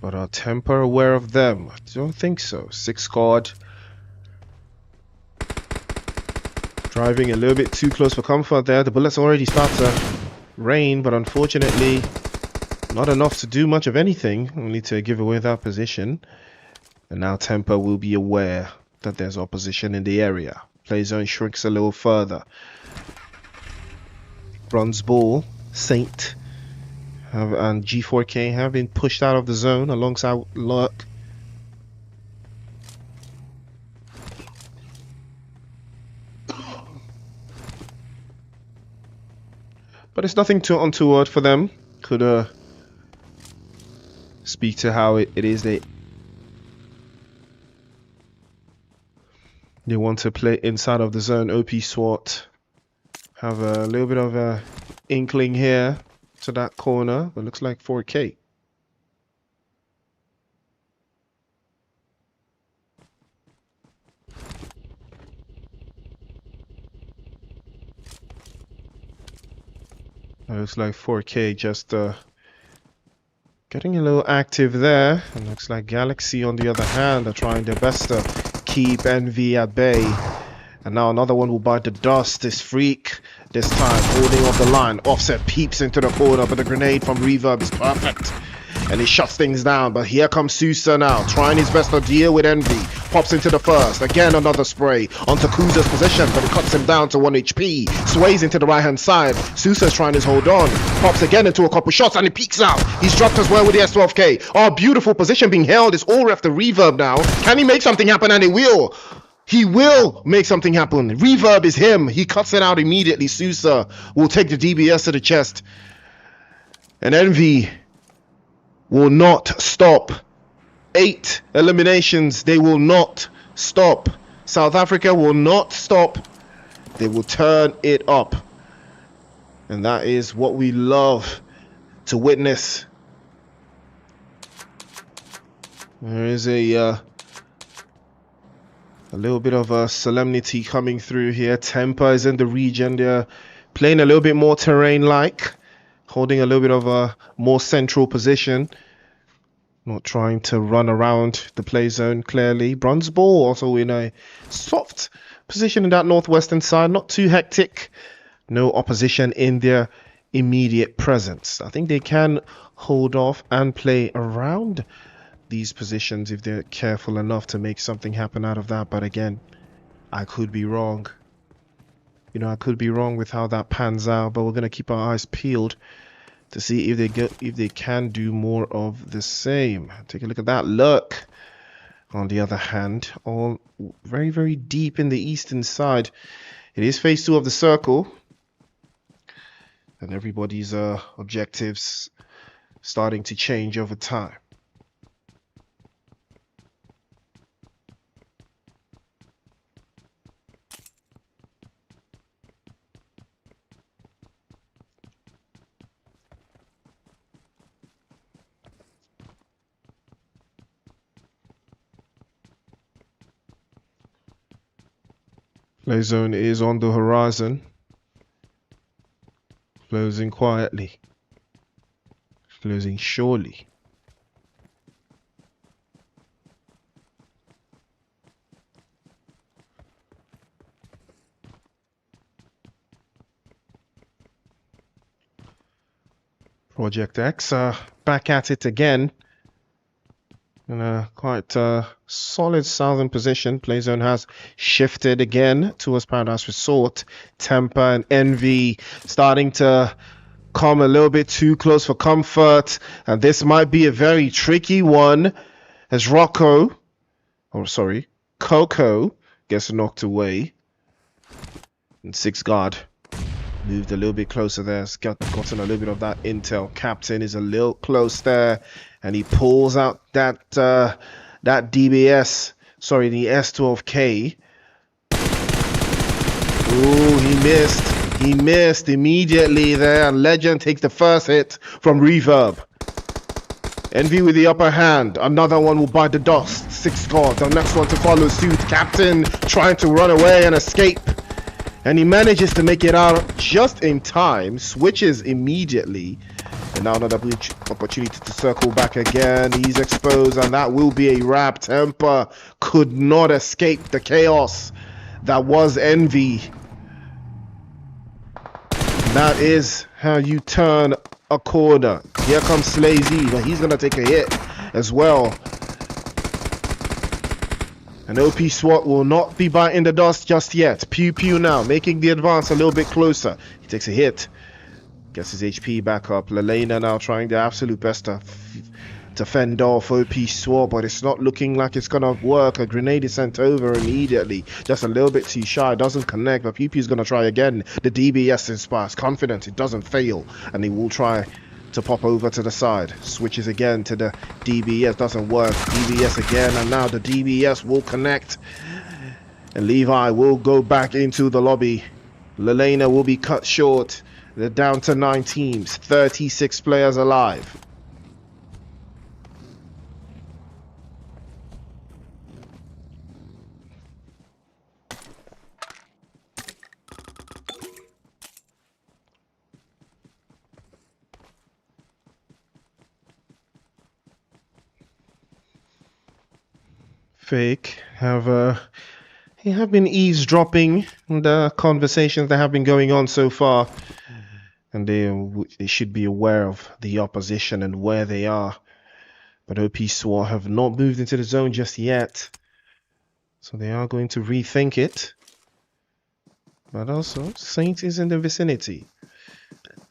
But are Temper aware of them? I don't think so. 6 squad. Driving a little bit too close for comfort there. The bullets already start to rain, but unfortunately not enough to do much of anything. Only to give away that position. And now Temper will be aware that there's opposition in the area. Play zone shrinks a little further. Bronze Ball, Saint, and G4K have been pushed out of the zone alongside Lurk. But it's nothing too untoward for them. Could speak to how it is they want to play inside of the zone. OP SWAT have a little bit of a inkling here to that corner, but looks like 4K. Looks like 4K just getting a little active there. And looks like Galaxy, on the other hand, are trying their best to keep Envy at bay. And now another one will bite the dust. This Freak, this time holding off the line. Offset peeps into the corner, but the grenade from Reverb is perfect. And he shuts things down. But here comes Sousa now, trying his best to deal with Envy. Pops into the first. Again, another spray onto Kuza's position, but it cuts him down to 1 HP. Sways into the right-hand side. Sousa's trying to hold on. Pops again into a couple shots, and he peeks out. He's dropped as well with the S12K. Oh, beautiful position being held. It's all ref the Reverb now. Can he make something happen? And he will. He will make something happen. Reverb is him. He cuts it out immediately. Sousa will take the DBS to the chest. And Envy will not stop. 8 eliminations. They will not stop. South Africa will not stop. They will turn it up. And that is what we love to witness. There is a little bit of a solemnity coming through here. Temper is in the region. They're playing a little bit more terrain-like, holding a little bit of a more central position. Not trying to run around the play zone clearly. Bronze Ball also in a soft position in that northwestern side. Not too hectic. No opposition in their immediate presence. I think they can hold off and play around these positions if they're careful enough to make something happen out of that. But again, I could be wrong. You know, I could be wrong with how that pans out, but we're going to keep our eyes peeled to see if they can do more of the same. Take a look at that. Lurk, on the other hand, all very, very deep in the eastern side. It is phase 2 of the circle, and everybody's objectives starting to change over time. Play zone is on the horizon. Closing quietly. Closing surely. Project X back at it again. In a quite solid southern position. Playzone has shifted again towards Paradise Resort. Temper and Envy starting to come a little bit too close for comfort. And this might be a very tricky one as Coco gets knocked away. And Six Guard moved a little bit closer there. Has gotten a little bit of that intel. Captain is a little close there. And he pulls out that DBS, the S12K. Ooh, he missed immediately there. And Legend takes the first hit from Reverb. Envy with the upper hand. Another one will bite the dust. Six Guard, the next one to follow suit. Captain trying to run away and escape. And he manages to make it out just in time. Switches immediately. And now another opportunity to circle back again. He's exposed, and that will be a wrap. Temper could not escape the chaos that was Envy. That is how you turn a corner. Here comes Slazy, but he's going to take a hit as well. And OP SWAT will not be biting the dust just yet. Pew Pew now, making the advance a little bit closer. He takes a hit. Gets his HP back up. Lelena now trying their absolute best to fend off OP SWAT, but it's not looking like it's going to work. A grenade is sent over immediately. Just a little bit too shy. Doesn't connect, but Pew Pew's going to try again. The DBS inspires confidence. It doesn't fail. And he will try to pop over to the side. Switches again to the DBS. Doesn't work. DBS again, and now the DBS will connect. And Levi will go back into the lobby. Lelena will be cut short. They're down to 9 teams. 36 players alive. Fake have been eavesdropping on the conversations that have been going on so far, and they should be aware of the opposition and where they are. But OP SWAT have not moved into the zone just yet, so they are going to rethink it. But also, Saint is in the vicinity.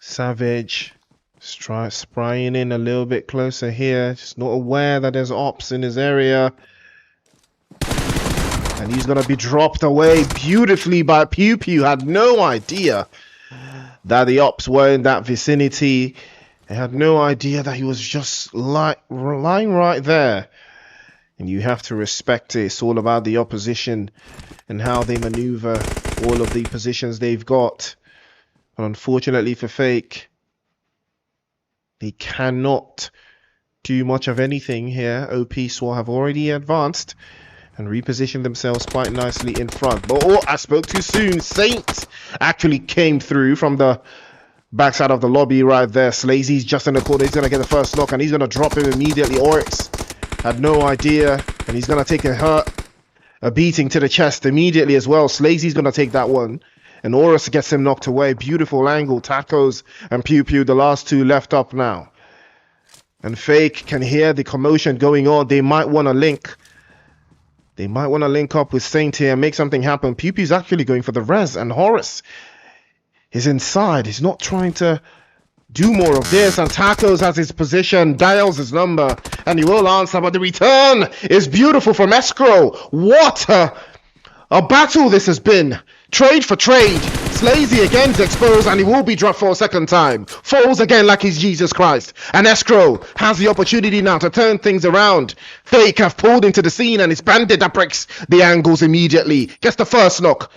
Savage sprying in a little bit closer here, just not aware that there's ops in his area. And he's going to be dropped away beautifully by Pew Pew. Had no idea that the ops were in that vicinity. They had no idea that he was just lying right there. And you have to respect it. It's all about the opposition and how they maneuver all of the positions they've got. But unfortunately for Fake, they cannot do much of anything here. OP SWAT have already advanced and repositioned themselves quite nicely in front. But oh, I spoke too soon. Saint actually came through from the backside of the lobby right there. Slazy's just in the corner. He's going to get the first knock, and he's going to drop him immediately. Oryx had no idea, and he's going to take a beating to the chest immediately as well. Slazy's going to take that one, and Oryx gets him knocked away. Beautiful angle. Tacos and Pew Pew, the last two left up now. And Fake can hear the commotion going on. They might want to link. They might want to link up with Saint here and make something happen. Pew Pew's actually going for the res, and Horace is inside. He's not trying to do more of this, and Tacos has his position, dials his number, and he will answer, but the return is beautiful from Escrow. What a battle this has been. Trade for trade. Slazy again is exposed, and he will be dropped for a second time. Falls again like he's Jesus Christ. And Escrow has the opportunity now to turn things around. Fake have pulled into the scene, and it's Bandit that breaks the angles immediately. Gets the first knock.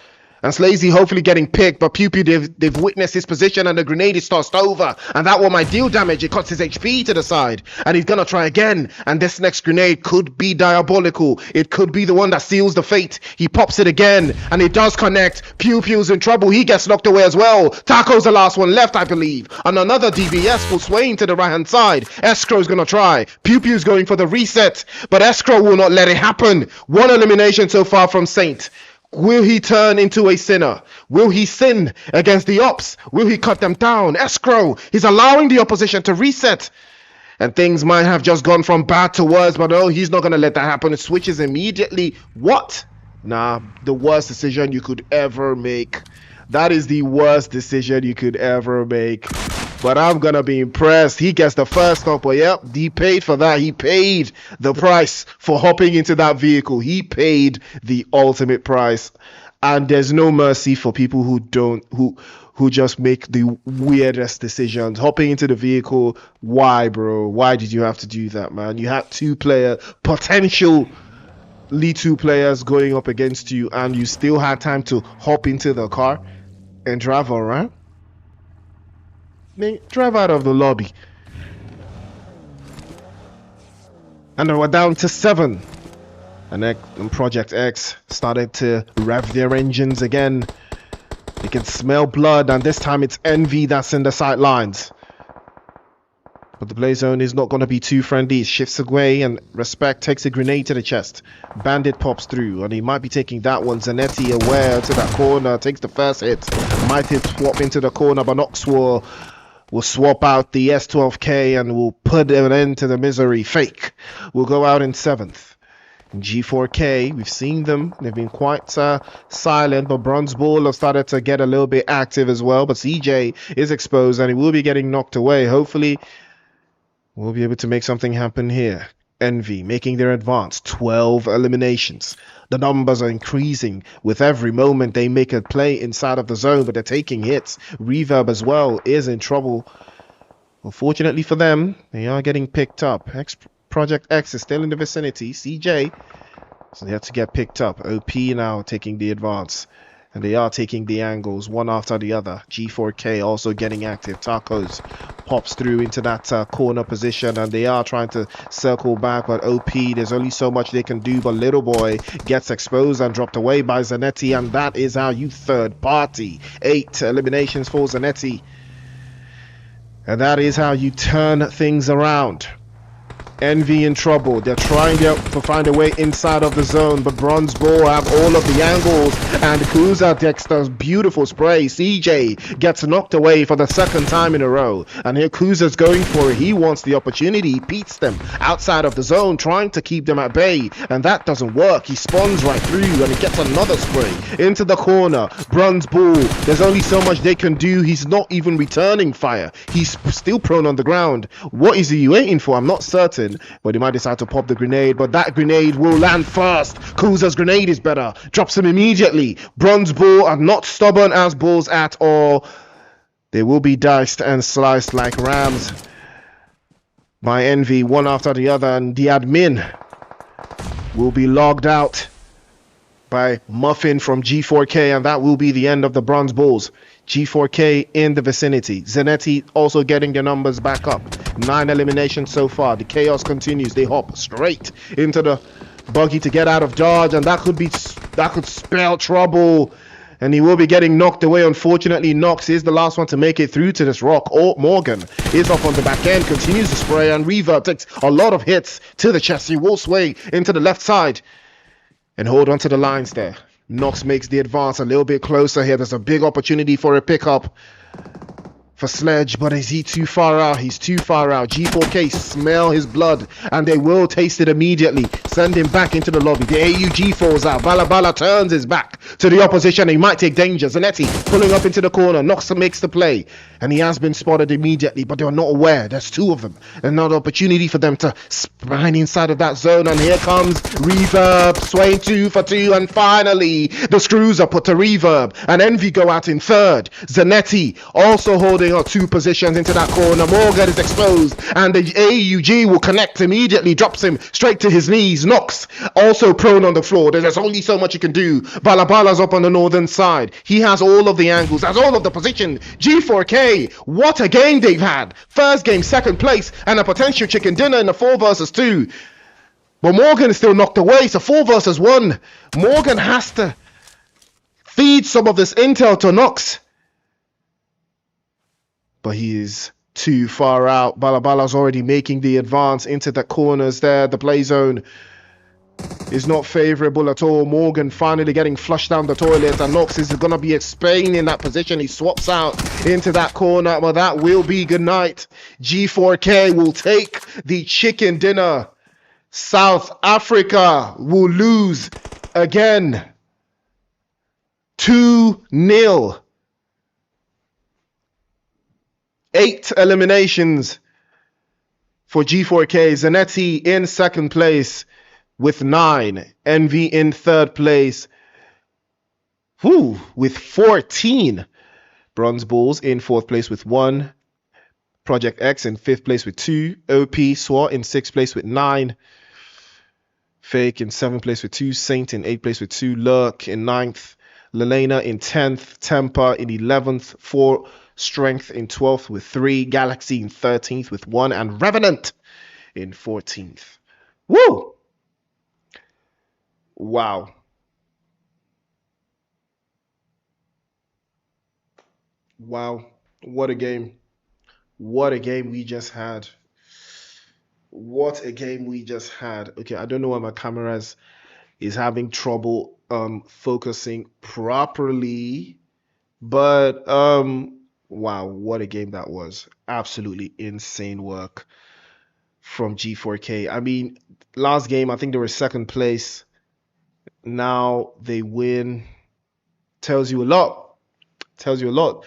And Slazy hopefully getting picked, but Pew Pew, they've witnessed his position and the grenade is tossed over. And that one might deal damage. It cuts his HP to the side. And he's gonna try again. And this next grenade could be diabolical. It could be the one that seals the fate. He pops it again, and it does connect. Pew Pew's in trouble. He gets knocked away as well. Taco's the last one left, I believe. And another DBS will swing to the right-hand side. Escrow's gonna try. Pew Pew's going for the reset, but Escrow will not let it happen. One elimination so far from Saint. Will he turn into a sinner? Will he sin against the ops? Will he cut them down? Escrow, he's allowing the opposition to reset. And things might have just gone from bad to worse, but no, he's not going to let that happen. It switches immediately. What? Nah, the worst decision you could ever make. That is the worst decision you could ever make. But I'm going to be impressed. He gets the first stop. But yep, he paid for that. He paid the price for hopping into that vehicle. He paid the ultimate price. And there's no mercy for people who just make the weirdest decisions. Hopping into the vehicle. Why, bro? Why did you have to do that, man? You had potentially two players going up against you, and you still had time to hop into the car and drive around. Drive out of the lobby. And we're down to 7. And Project X started to rev their engines again. They can smell blood, and this time it's Envy that's in the sidelines. But the Blaze Zone is not going to be too friendly. It shifts away, and Respect takes a grenade to the chest. Bandit pops through, and he might be taking that one. Zanetti aware to that corner, takes the first hit. Might hit swap into the corner, but Nox will swap out the S12K and will put an end to the misery. Fake will go out in 7th. G4K, we've seen them. They've been quite silent, but Bronze Bull have started to get a little bit active as well. But CJ is exposed, and he will be getting knocked away. Hopefully, we'll be able to make something happen here. Envy making their advance. 12 eliminations. The numbers are increasing with every moment they make a play inside of the zone, but they're taking hits. Reverb as well is in trouble. Unfortunately for them, they are getting picked up. Project X is still in the vicinity. CJ, so they have to get picked up. OP now taking the advance, and they are taking the angles one after the other. G4K also getting active. Tacos pops through into that corner position, and they are trying to circle back, but OP, there's only so much they can do. But Little Boy gets exposed and dropped away by Zanetti, and that is how you third party. 8 eliminations for Zanetti, and that is how you turn things around. Envy in trouble. They're trying to find a way inside of the zone, but Bronze Bull have all of the angles, and Kuza Dexter's beautiful spray. CJ gets knocked away for the 2nd time in a row, and here Kuza's going for it. He wants the opportunity. He beats them outside of the zone, trying to keep them at bay, and that doesn't work. He spawns right through, and he gets another spray into the corner. Bronze Bull, there's only so much they can do. He's not even returning fire. He's still prone on the ground. What is he waiting for? I'm not certain. But he might decide to pop the grenade, but that grenade will land first. Kuza's grenade is better. Drops him immediately. Bronze Bull are not stubborn as bulls at all. They will be diced and sliced like rams by Envy, one after the other, and the admin will be logged out by Muffin from G4K, and that will be the end of the Bronze Bulls. G4K in the vicinity. Zanetti also getting their numbers back up. 9 eliminations so far. The chaos continues. They hop straight into the buggy to get out of dodge, and that could spell trouble. And he will be getting knocked away. Unfortunately, Nox is the last one to make it through to this rock. Oh, Morgan is up on the back end, continues to spray, and Reverb takes a lot of hits to the chest. He will sway into the left side and hold on to the lines there. Nox makes the advance a little bit closer here. There's a big opportunity for a pickup for Sledge, but is he too far out? He's too far out. G4K smell his blood, and they will taste it immediately. Send him back into the lobby. The AUG falls out. Bala turns his back to the opposition. He might take danger. Zanetti pulling up into the corner. Nox makes the play, and he has been spotted immediately, but they're not aware. There's 2 of them. Another opportunity for them to spine inside of that zone, and here comes Reverb, swaying 2 for 2, and finally the screws are put to Reverb, and Envy go out in 3rd. Zanetti also holding playing on 2 positions into that corner. Morgan is exposed, and the AUG will connect immediately, drops him straight to his knees. Nox also prone on the floor. There's only so much he can do. Balabala's up on the northern side. He has all of the angles, has all of the position. G4K, what a game they've had. First game, second place, and a potential chicken dinner in the 4 versus 2. But Morgan is still knocked away, so 4 versus 1. Morgan has to feed some of this intel to Nox. But he is too far out. Balabala's already making the advance into the corners there. The play zone is not favorable at all. Morgan finally getting flushed down the toilet, and Nox is going to be Spain in that position. He swaps out into that corner. Well, that will be good night. G4K will take the chicken dinner. South Africa will lose again. 2-0. 8 eliminations for G4K. Zanetti in second place with 9. Envy in third place with 14. Bronze Bulls in fourth place with 1. Project X in fifth place with 2. OP SWAT in sixth place with 9. Fake in seventh place with 2. Saint in eighth place with 2. Lurk in ninth. Lelena in 10th. Temper in 11th. 4. Strength in 12th with 3. Galaxy in 13th with 1. And Revenant in 14th. Woo! Wow. Wow. What a game. What a game we just had. What a game we just had. Okay, I don't know why my camera is having trouble focusing properly. But wow, what a game that was. Absolutely insane work from G4K. I mean, last game, I think they were second place. Now they win. Tells you a lot. Tells you a lot.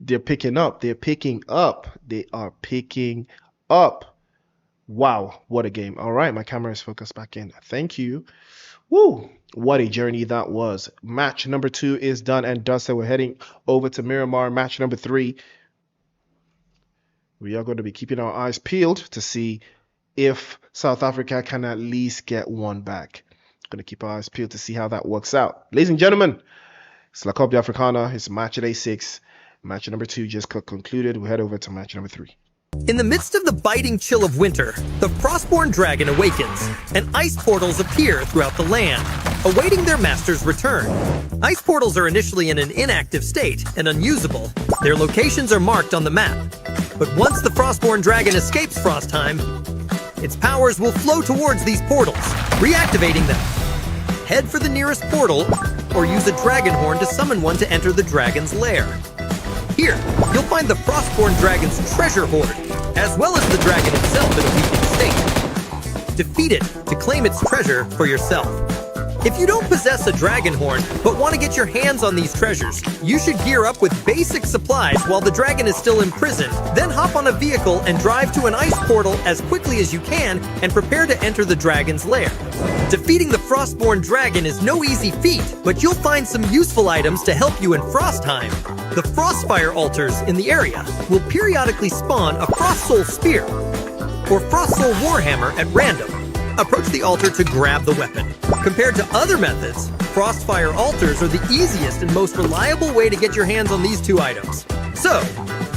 They're picking up. They're picking up. They are picking up. Wow, what a game. All right, my camera is focused back in. Thank you. Woo, what a journey that was. Match number 2 is done and dusted. We're heading over to Miramar. Match number 3. We are going to be keeping our eyes peeled to see if South Africa can at least get one back. Going to keep our eyes peeled to see how that works out. Ladies and gentlemen, it's La Coupe Africana. It's match day 6. Match number 2 just concluded. We head over to match number 3. In the midst of the biting chill of winter, the frostborn dragon awakens, and ice portals appear throughout the land, awaiting their master's return. Ice portals are initially in an inactive state and unusable. Their locations are marked on the map. But once the frostborn dragon escapes Frostheim, its powers will flow towards these portals, reactivating them. Head for the nearest portal, or use a dragon horn to summon one to enter the dragon's lair. Here, you'll find the Frostborn Dragon's treasure hoard, as well as the dragon itself in a weakened state. Defeat it to claim its treasure for yourself. If you don't possess a dragon horn, but want to get your hands on these treasures, you should gear up with basic supplies while the dragon is still imprisoned, then hop on a vehicle and drive to an ice portal as quickly as you can and prepare to enter the dragon's lair. Defeating the Frostborn Dragon is no easy feat, but you'll find some useful items to help you in Frostheim. The Frostfire altars in the area will periodically spawn a Frostsoul Spear or Frostsoul Warhammer at random. Approach the altar to grab the weapon. Compared to other methods, Frostfire altars are the easiest and most reliable way to get your hands on these 2 items. So,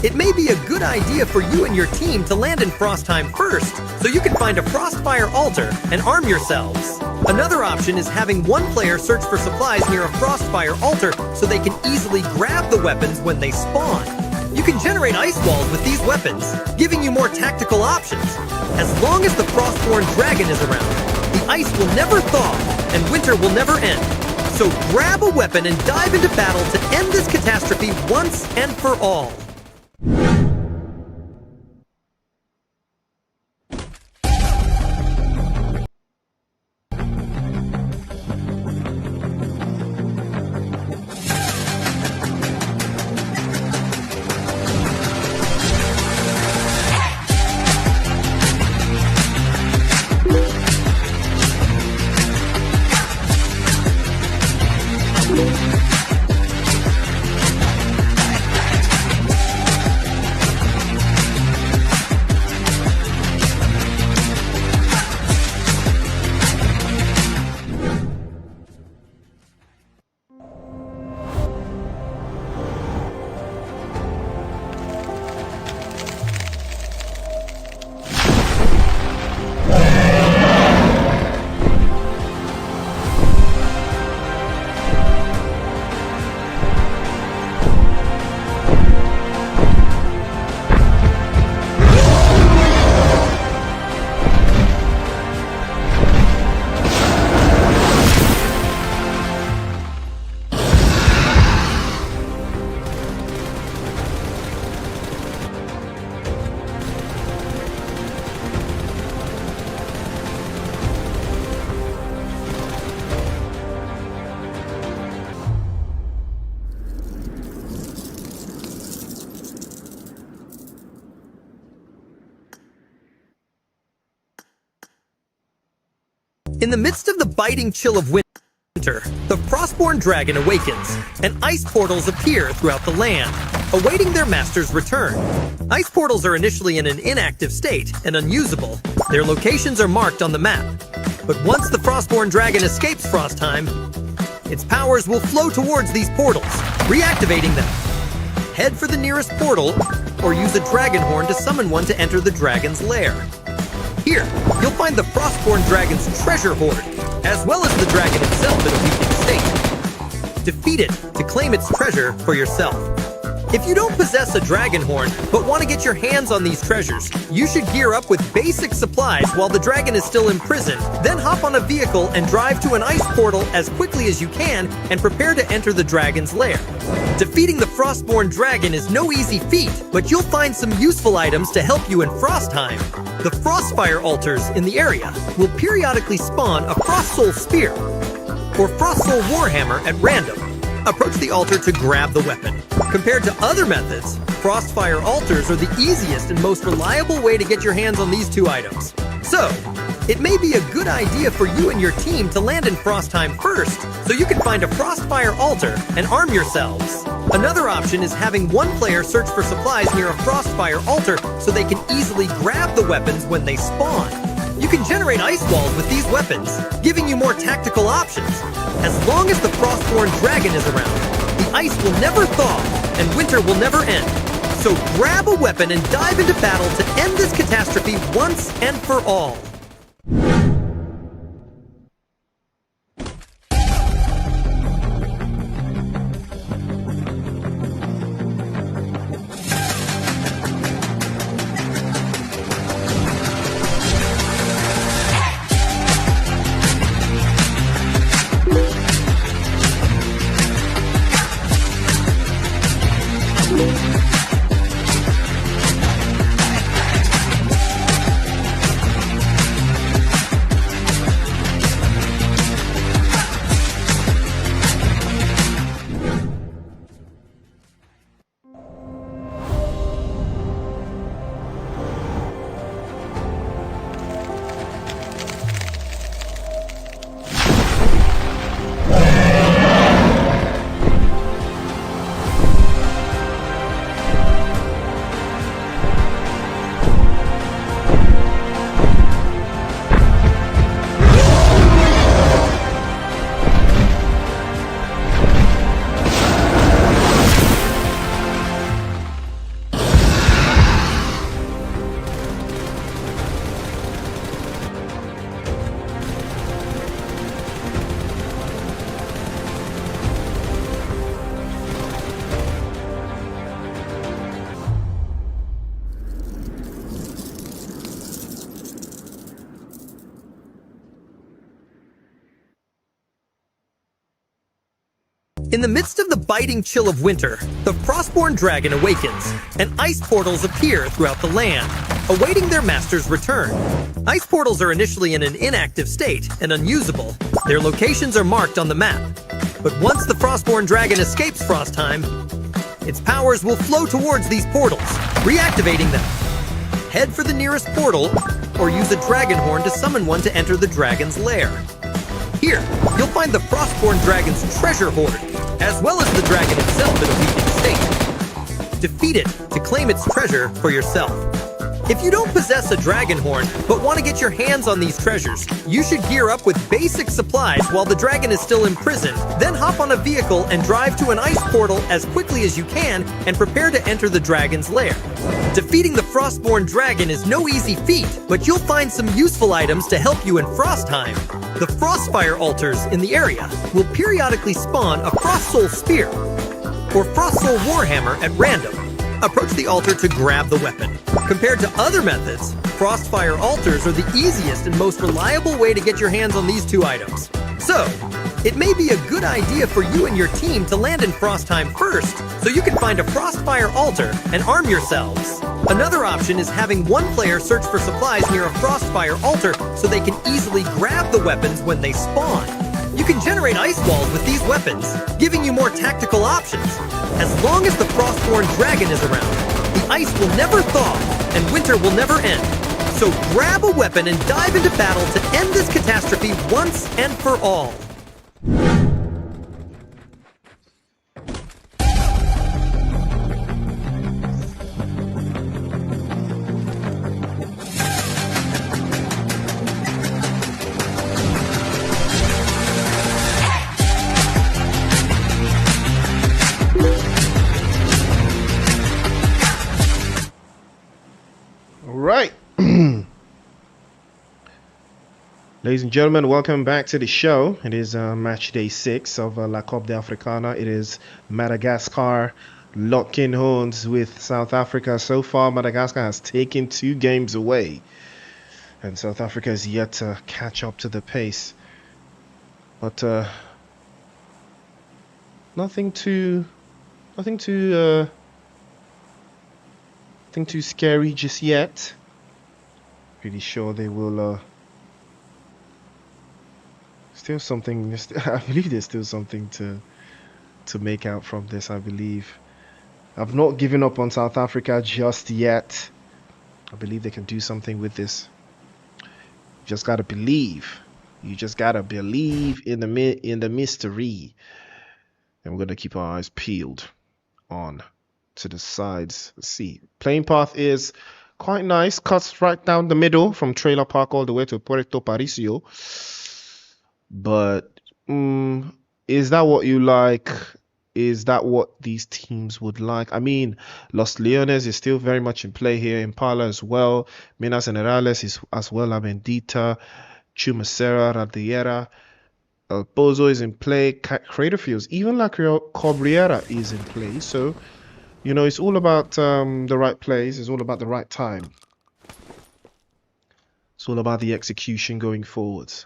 it may be a good idea for you and your team to land in Frostheim first, so you can find a Frostfire altar and arm yourselves. Another option is having one player search for supplies near a Frostfire altar so they can easily grab the weapons when they spawn. You can generate ice walls with these weapons, giving you more tactical options. As long as the Frostborn Dragon is around, the ice will never thaw and winter will never end. So grab a weapon and dive into battle to end this catastrophe once and for all. In the midst of the biting chill of winter, the frostborn dragon awakens, and ice portals appear throughout the land, awaiting their master's return. Ice portals are initially in an inactive state and unusable. Their locations are marked on the map. But once the frostborn dragon escapes Frostheim, its powers will flow towards these portals, reactivating them. Head for the nearest portal, or use a dragon horn to summon one to enter the dragon's lair. Here, you'll find the frostborn dragon's treasure hoard, as well as the dragon itself in a weakened state. Defeat it to claim its treasure for yourself. If you don't possess a dragon horn, but want to get your hands on these treasures, you should gear up with basic supplies while the dragon is still imprisoned, then hop on a vehicle and drive to an ice portal as quickly as you can and prepare to enter the dragon's lair. Defeating the frostborn dragon is no easy feat, but you'll find some useful items to help you in Frostheim. The Frostfire altars in the area will periodically spawn a Frost Soul Spear or Frost Soul Warhammer at random. Approach the altar to grab the weapon. Compared to other methods, Frostfire altars are the easiest and most reliable way to get your hands on these two items. So, it may be a good idea for you and your team to land in Frostheim first, so you can find a Frostfire altar and arm yourselves. Another option is having one player search for supplies near a Frostfire altar so they can easily grab the weapons when they spawn. You can generate ice walls with these weapons, giving you more tactical options. As long as the Frostborn dragon is around, the ice will never thaw and winter will never end. So grab a weapon and dive into battle to end this catastrophe once and for all. In the midst of the biting chill of winter, the frostborn dragon awakens, and ice portals appear throughout the land, awaiting their master's return. Ice portals are initially in an inactive state and unusable. Their locations are marked on the map. But once the frostborn dragon escapes Frostheim, its powers will flow towards these portals, reactivating them. Head for the nearest portal, or use a dragon horn to summon one to enter the dragon's lair. Here, you'll find the frostborn dragon's treasure hoard, as well as the dragon itself in a weakened state. Defeat it to claim its treasure for yourself. If you don't possess a dragon horn, but want to get your hands on these treasures, you should gear up with basic supplies while the dragon is still imprisoned, then hop on a vehicle and drive to an ice portal as quickly as you can and prepare to enter the dragon's lair. Defeating the frostborn dragon is no easy feat, but you'll find some useful items to help you in Frostheim. The Frostfire altars in the area will periodically spawn a Frost Soul Spear or Frost Soul Warhammer at random. Approach the altar to grab the weapon. Compared to other methods, Frostfire altars are the easiest and most reliable way to get your hands on these two items. So, it may be a good idea for you and your team to land in Frostheim first, so you can find a Frostfire altar and arm yourselves. Another option is having one player search for supplies near a Frostfire altar so they can easily grab the weapons when they spawn. You can generate ice walls with these weapons, giving you more tactical options. As long as the Frostborn dragon is around, the ice will never thaw and winter will never end. So grab a weapon and dive into battle to end this catastrophe once and for all. Right. Ladies and gentlemen, welcome back to the show. It is match day 6 of La Coupe d'Africana. It is Madagascar locking horns with South Africa. So far, Madagascar has taken 2 games away, and South Africa is yet to catch up to the pace. But nothing too scary just yet. Pretty sure they will. Still something. I believe there's still something to make out from this. I believe. I've not given up on South Africa just yet. I believe they can do something with this. You just gotta believe. You just gotta believe in the mystery. And we're gonna keep our eyes peeled on to the sides. Let's see. Playing path is quite nice. Cuts right down the middle from Trailer Park all the way to Puerto Parisio. But is that what you like? Is that what these teams would like? I mean, Los Leones is still very much in play here. Impala as well. Minas Generales is as well. La Bendita, Chumacera, Radiera. El Pozo is in play. Crater Fields. Even La Cabrera is in play. So, you know, it's all about the right plays. It's all about the right time. It's all about the execution going forwards.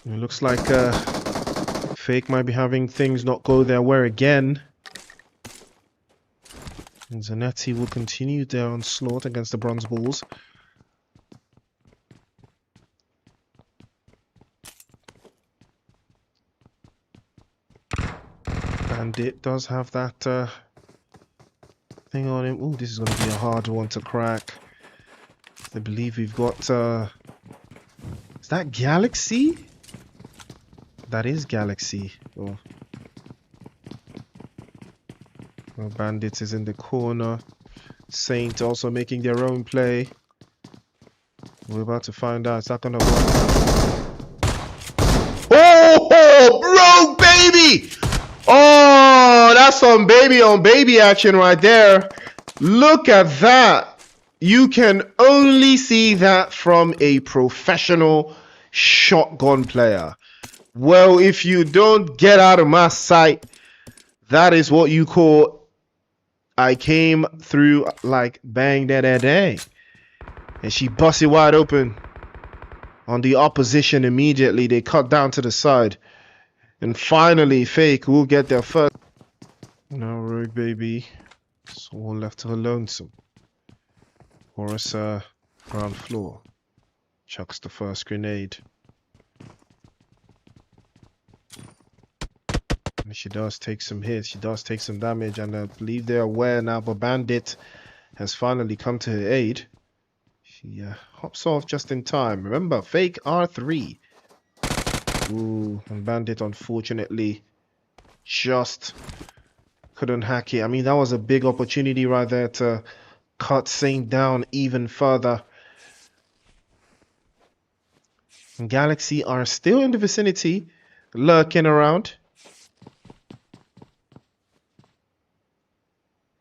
It looks like Fake might be having things not go their way again. And Zanetti will continue their onslaught against the Bronze Bulls. Bandit does have that thing on him. Oh, this is going to be a hard one to crack. I believe we've got... is that Galaxy? That is Galaxy. Oh. Well, Bandit is in the corner. Saint also making their own play. We're about to find out. Is that gonna work? Oh, bro, baby! Oh, that's some baby on baby action right there. Look at that. You can only see that from a professional shotgun player. Well, if you don't get out of my sight, that is what you call I came through like bang da da da. And she busted wide open on the opposition immediately. They cut down to the side. And finally, Fake will get their first. Now, Rogue Baby. It's all left to her lonesome. RSA ground floor. Chucks the first grenade. And she does take some hits. She does take some damage. And I believe they're aware now. But Bandit has finally come to her aid. She hops off just in time. Remember, Fake R3. Ooh, and Bandit unfortunately just couldn't hack it. I mean, that was a big opportunity right there to cut Saint down even further. And Galaxy are still in the vicinity, lurking around.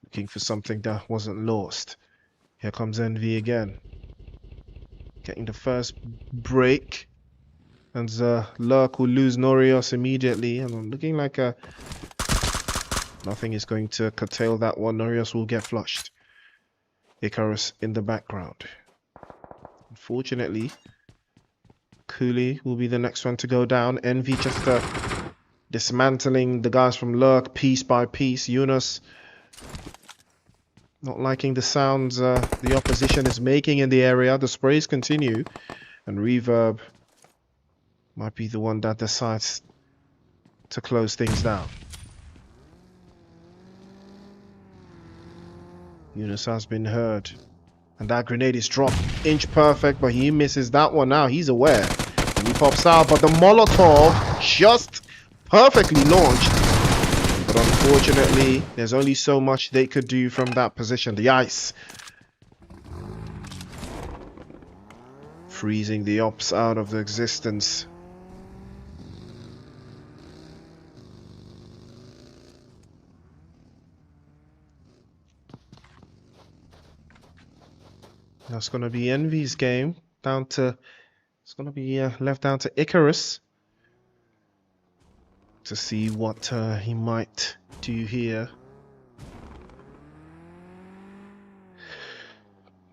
Looking for something that wasn't lost. Here comes Envy again. Getting the first break. And Lurk will lose Norios immediately. And looking like nothing is going to curtail that one. Norios will get flushed. Icarus in the background. Unfortunately, Cooley will be the next one to go down. Envy just dismantling the guys from Lurk piece by piece. Yunus not liking the sounds the opposition is making in the area. The sprays continue. And Reverb might be the one that decides to close things down. Yunus has been heard. And that grenade is dropped inch perfect, but he misses that one now. He's aware. And he pops out, but the Molotov just perfectly launched. But unfortunately, there's only so much they could do from that position. The ice freezing the ops out of existence. That's going to be Envy's game. It's going to be left down to Icarus to see what he might do here.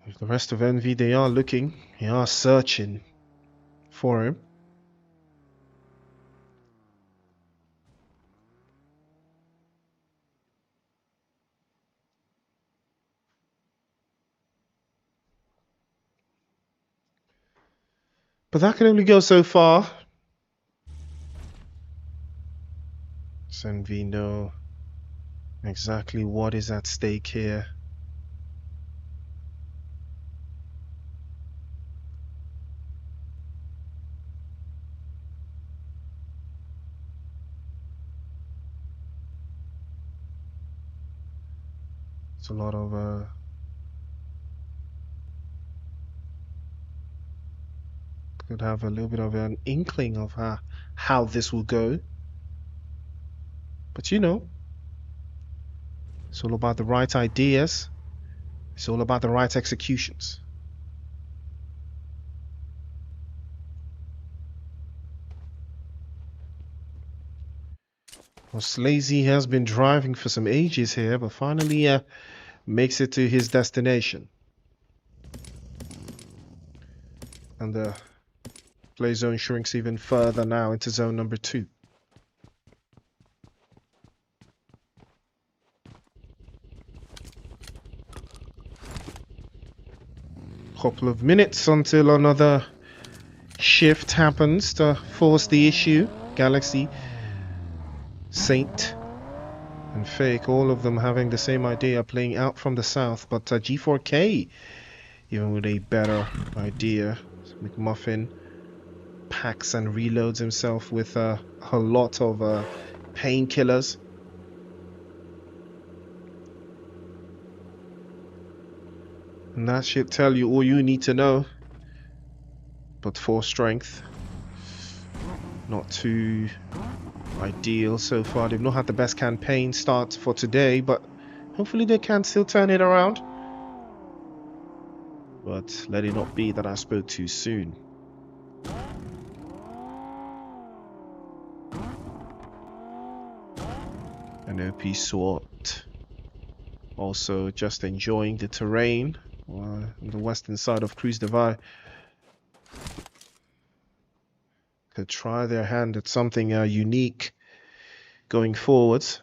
With the rest of Envy, they are looking, they are searching for him. But that can only go so far. Does Envy know exactly what is at stake here? It's a lot of could have a little bit of an inkling of how this will go. But you know, it's all about the right ideas. It's all about the right executions. Well, Slazy has been driving for some ages here, but finally makes it to his destination. And the play zone shrinks even further now into zone number 2. Couple of minutes until another shift happens to force the issue. Galaxy, Saint, and Fake, all of them having the same idea, playing out from the south, but G4K even with a better idea. McMuffin packs and reloads himself with a lot of painkillers. And that should tell you all you need to know. But for strength, not too ideal so far. They've not had the best campaign start for today, but hopefully they can still turn it around. But let it not be that I spoke too soon. An OP SWAT. Also just enjoying the terrain on the western side of Cruz Divide. Could try their hand at something unique going forwards.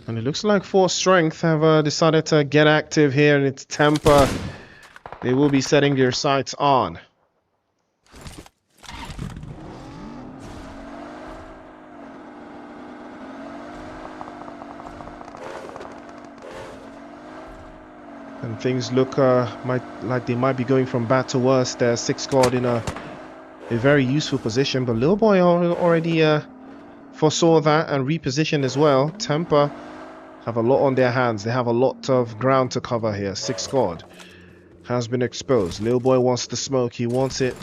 And it looks like Force Strength have decided to get active here, and it's Temper they will be setting their sights on. And things look like they might be going from bad to worse. They're 6 squad in a very useful position, but Lil Boy already foresaw that and repositioned as well. Temper have a lot on their hands. They have a lot of ground to cover here. 6 squad has been exposed. Lil Boy wants the smoke. He wants it.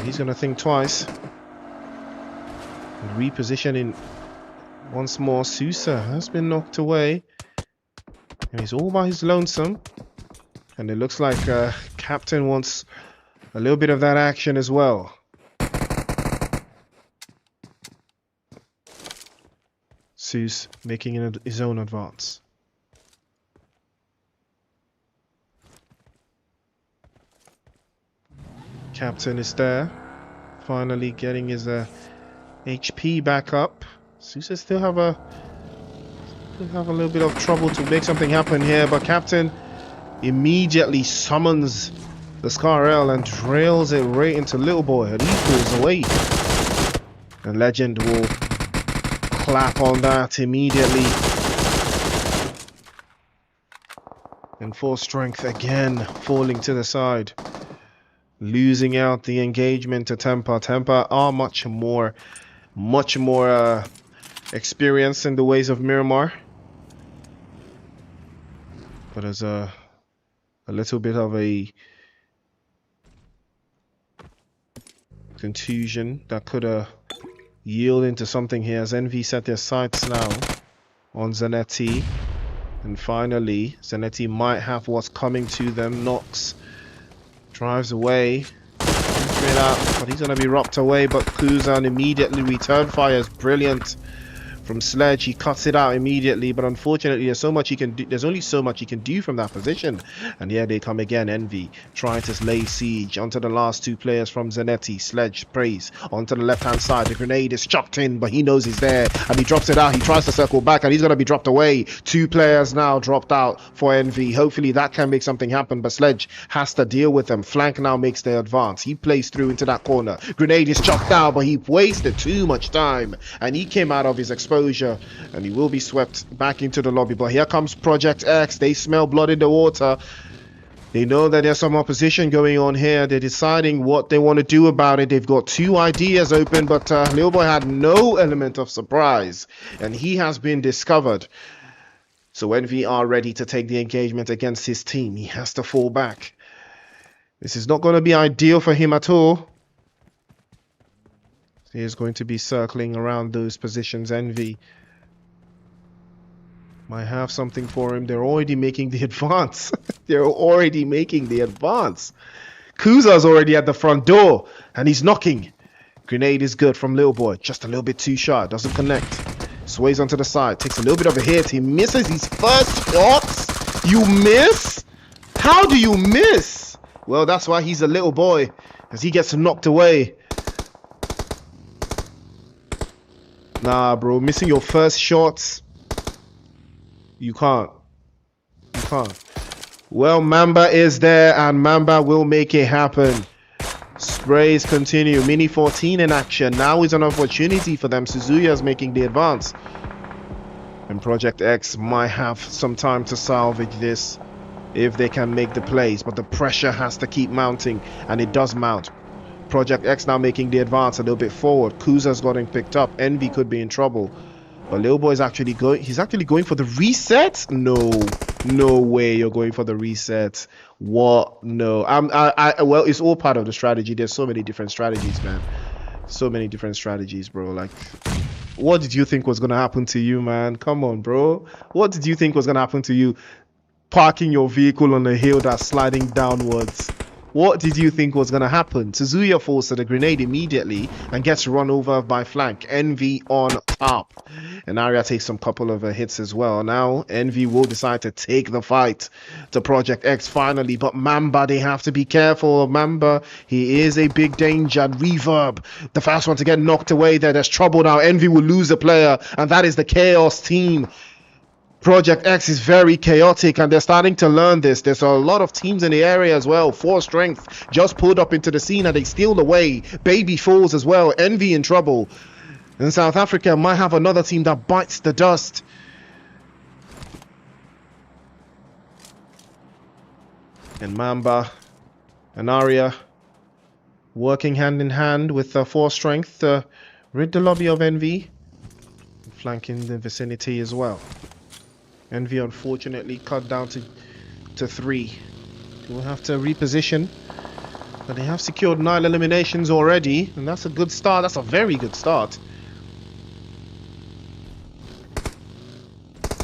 He's gonna think twice. And repositioning once more. Sousa has been knocked away. And he's all by his lonesome. And it looks like Captain wants a little bit of that action as well. Zeus making his own advance. Captain is there. Finally getting his HP back up. Zeus still have a They have a little bit of trouble to make something happen here, but Captain immediately summons the Scarel and drills it right into Little Boy, and he pulls away. And Legend will clap on that immediately. And full strength again falling to the side, losing out the engagement to Tempa. Tempa are much more experienced in the ways of Miramar, but there's a little bit of a contusion that could yield into something here as Envy set their sights now on Zanetti. And finally, Zanetti might have what's coming to them. Nox drives away. Straight out, but he's going to be rocked away. But Kuzan immediately return fires. Brilliant from Sledge. He cuts it out immediately, but unfortunately there's so much he can do. There's only so much he can do from that position. And here they come again. Envy trying to lay siege onto the last two players from Zanetti. Sledge prays onto the left hand side. The grenade is chucked in, but he knows he's there and he drops it out. He tries to circle back and he's going to be dropped away. Two players now dropped out for Envy. Hopefully that can make something happen, but Sledge has to deal with them. Flank now makes the advance. He plays through into that corner. Grenade is chucked out, but he wasted too much time and he came out of his exposure and he will be swept back into the lobby. But here comes Project X. They smell blood in the water. They know that there's some opposition going on here. They're deciding what they want to do about it. They've got two ideas open, but Lil Boy had no element of surprise and he has been discovered. So Envy are ready to take the engagement against his team. He has to fall back. This is not going to be ideal for him at all. He is going to be circling around those positions. Envy might have something for him. They're already making the advance. They're already making the advance. Kuza's already at the front door and he's knocking. Grenade is good from Little Boy. Just a little bit too sharp. Doesn't connect. Sways onto the side. Takes a little bit of a hit. He misses his first shots. You miss? How do you miss? Well, that's why he's a Little Boy, as he gets knocked away. Nah, bro. Missing your first shots. You can't. You can't. Well, Mamba is there and Mamba will make it happen. Sprays continue. Mini 14 in action. Now is an opportunity for them. Suzuya's making the advance. And Project X might have some time to salvage this if they can make the plays. But the pressure has to keep mounting, and it does mount. Project X now making the advance a little bit forward. Kuza's getting picked up. Envy could be in trouble. But Lil Boy's actually going. He's actually going for the reset. No way you're going for the reset. What? No. Well, it's all part of the strategy. There's so many different strategies, man. So many different strategies, bro. Like, what did you think was gonna happen to you, man? Come on, bro. What did you think was gonna happen to you? Parking your vehicle on a hill that's sliding downwards. What did you think was going to happen? Suzuya falls to the grenade immediately and gets run over by flank. Envy on top. And Arya takes some couple of hits as well. Now, Envy will decide to take the fight to Project X finally. But Mamba, they have to be careful of Mamba. He is a big danger. Reverb, the first one to get knocked away there. There's trouble now. Envy will lose a player. And that is the Chaos team. Project X is very chaotic and they're starting to learn this. There's a lot of teams in the area as well. 4 Strength just pulled up into the scene and they steal away. Baby falls as well. Envy in trouble. And South Africa might have another team that bites the dust. And Mamba and Arya working hand in hand with 4 Strength to rid the lobby of Envy. Flanking the vicinity as well. Envy unfortunately cut down to 3. We'll have to reposition. But they have secured 9 eliminations already. And that's a good start. That's a very good start.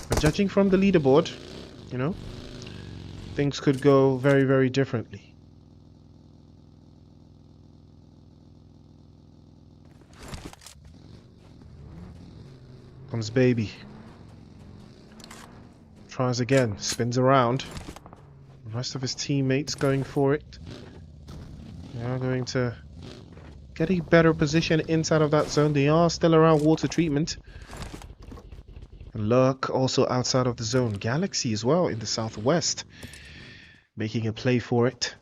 But judging from the leaderboard, you know, things could go very, very differently. Comes Baby. Tries again, spins around. The rest of his teammates going for it. They are going to get a better position inside of that zone. They are still around water treatment. Lurk also outside of the zone. Galaxy as well in the southwest, making a play for it.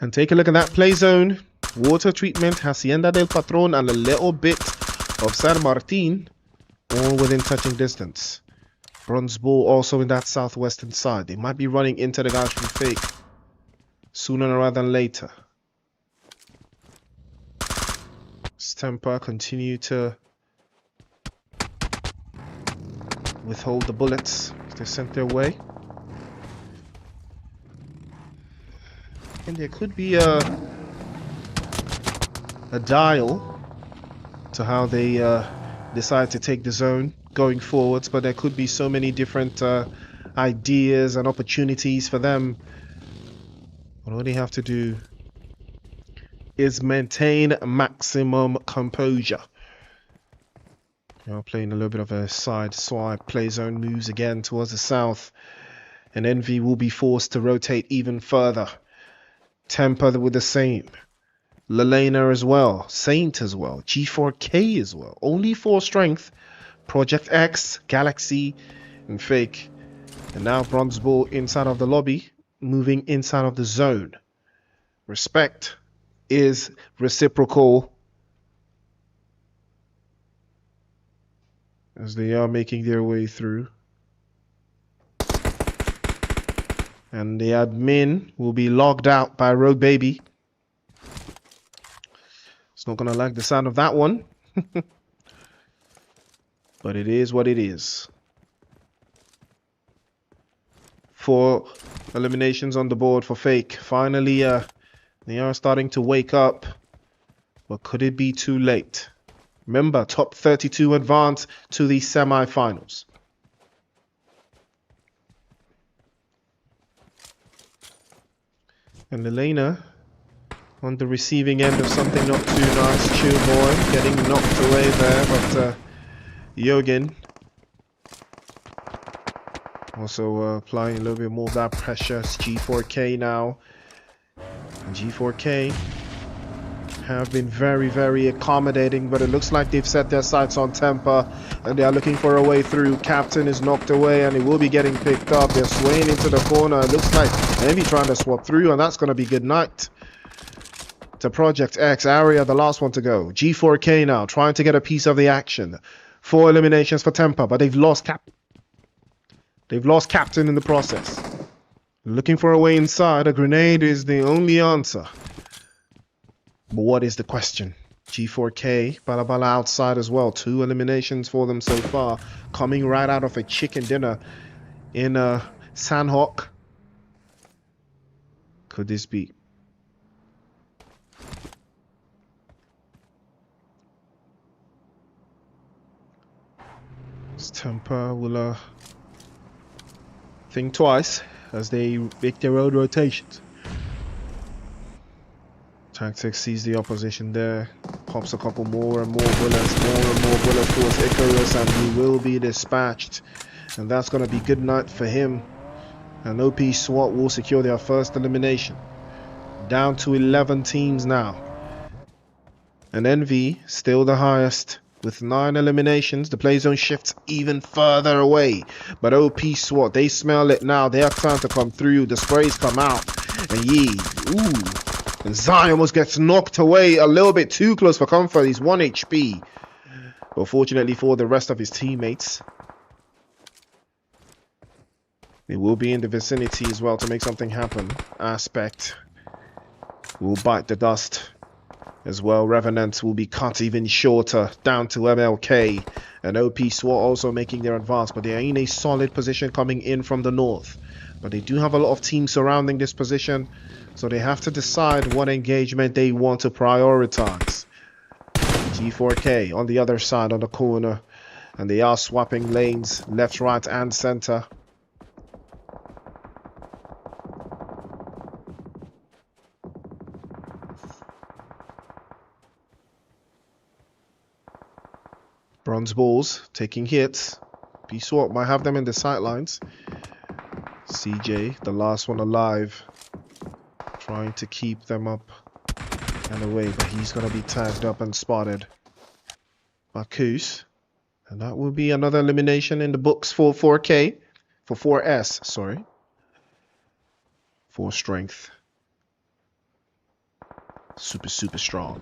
And take a look at that play zone. Water treatment, Hacienda del Patron, and a little bit of San Martin, all within touching distance. Bronze Bull also in that southwestern side. They might be running into the guys from Fake sooner rather than later. Stemper continue to withhold the bullets they're sent their way. And there could be a dial to how they decide to take the zone going forwards, but there could be so many different ideas and opportunities for them. But all they have to do is maintain maximum composure. Now playing a little bit of a side swipe, play zone moves again towards the south, and Envy will be forced to rotate even further. Temper with the same. Lelena as well, Saint as well, G4K as well. Only 4 strength. Project X, Galaxy, and Fake. And now Bronze Bull inside of the lobby, moving inside of the zone. Respect is reciprocal as they are making their way through. And the admin will be logged out by Rogue Baby. It's not gonna like the sound of that one. But it is what it is. 4 eliminations on the board for Fake. Finally, they are starting to wake up. But could it be too late? Remember, top 32 advance to the semi-finals. And Elena on the receiving end of something not too nice. Chill boy getting knocked away there, but Yogan also applying a little bit more of that pressure. It's G4K now. And G4K have been very, very accommodating, but it looks like they've set their sights on Temper and they are looking for a way through. Captain is knocked away and he will be getting picked up. They're swaying into the corner. It looks like Envy trying to swap through, and that's going to be good night to Project X. Area, the last one to go. G4K now trying to get a piece of the action. 4 eliminations for Temper, but they've lost Captain in the process. Looking for a way inside. A grenade is the only answer. But what is the question? G4K, Balabala outside as well. 2 eliminations for them so far. Coming right out of a chicken dinner in Sanhok. Could this be? Temper will think twice as they make their own rotations. Tactics sees the opposition there, pops a couple more and more bullets towards Icarus, and he will be dispatched. And that's going to be good night for him. And OP SWAT will secure their first elimination. Down to 11 teams now. And Envy still the highest. With 9 eliminations, the play zone shifts even further away. But OP SWAT, they smell it now. They have time to come through. The sprays come out. And and Zion almost gets knocked away a little bit too close for comfort. He's 1 HP. But fortunately for the rest of his teammates, they will be in the vicinity as well to make something happen. Aspect will bite the dust as well. Revenants will be cut even shorter down to MLK, and OP SWAT also making their advance, but they are in a solid position coming in from the north. But they do have a lot of teams surrounding this position, so they have to decide what engagement they want to prioritize. G4K on the other side on the corner, and they are swapping lanes left, right, and center. Bronze Bulls taking hits. B-Swap might have them in the sightlines. CJ, the last one alive, trying to keep them up and away, but he's going to be tagged up and spotted. Marcus. And that will be another elimination in the books for 4K. For 4S, sorry. 4 strength. Super strong.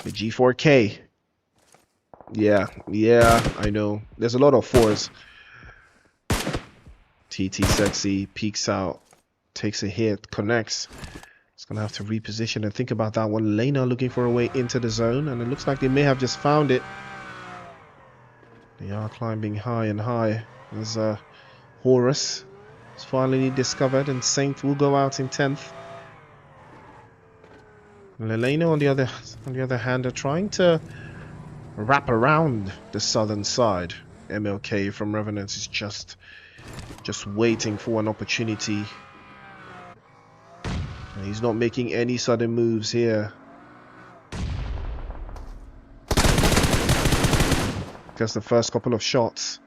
The G4K. Yeah, I know. There's a lot of 4s. TT Sexy peeks out. Takes a hit. Connects. It's going to have to reposition and think about that one. Lena looking for a way into the zone. And it looks like they may have just found it. They are climbing high and high. There's Horus is finally discovered, and Saint will go out in 10th. Lelena, on the other hand, are trying to wrap around the southern side. MLK from Revenants is just waiting for an opportunity. And he's not making any sudden moves here. Gets the first couple of shots.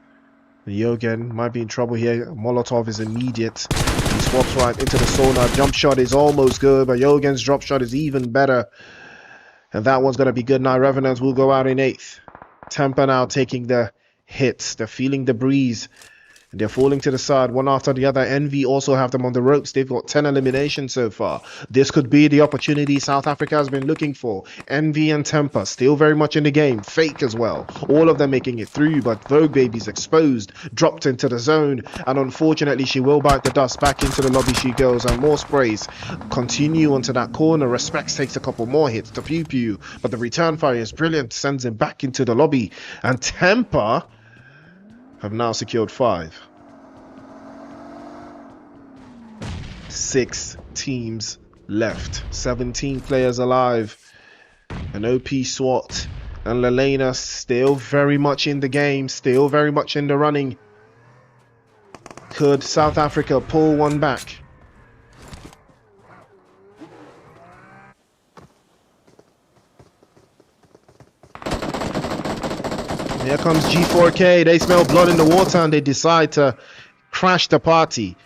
Yogen might be in trouble here. Molotov is immediate. He swaps right into the sonar. Jump shot is almost good, but Yogen's drop shot is even better. And that one's going to be good now. Revenants will go out in 8th. Tampa now taking the hits. They're feeling the breeze. And they're falling to the side one after the other. Envy also have them on the ropes. They've got 10 eliminations so far. This could be the opportunity South Africa has been looking for. Envy and Temper still very much in the game. Fake as well. All of them making it through, but Vogue Baby's exposed. Dropped into the zone. And unfortunately, she will bite the dust. Back into the lobby she goes. And more sprays continue onto that corner. Respects takes a couple more hits to Pew Pew. But the return fire is brilliant. Sends him back into the lobby. And Temper have now secured 5. 6 teams left. 17 players alive. An OP SWAT. And Lelena still very much in the game. Still very much in the running. Could South Africa pull one back? Here comes G4K. They smell blood in the water and they decide to crash the party.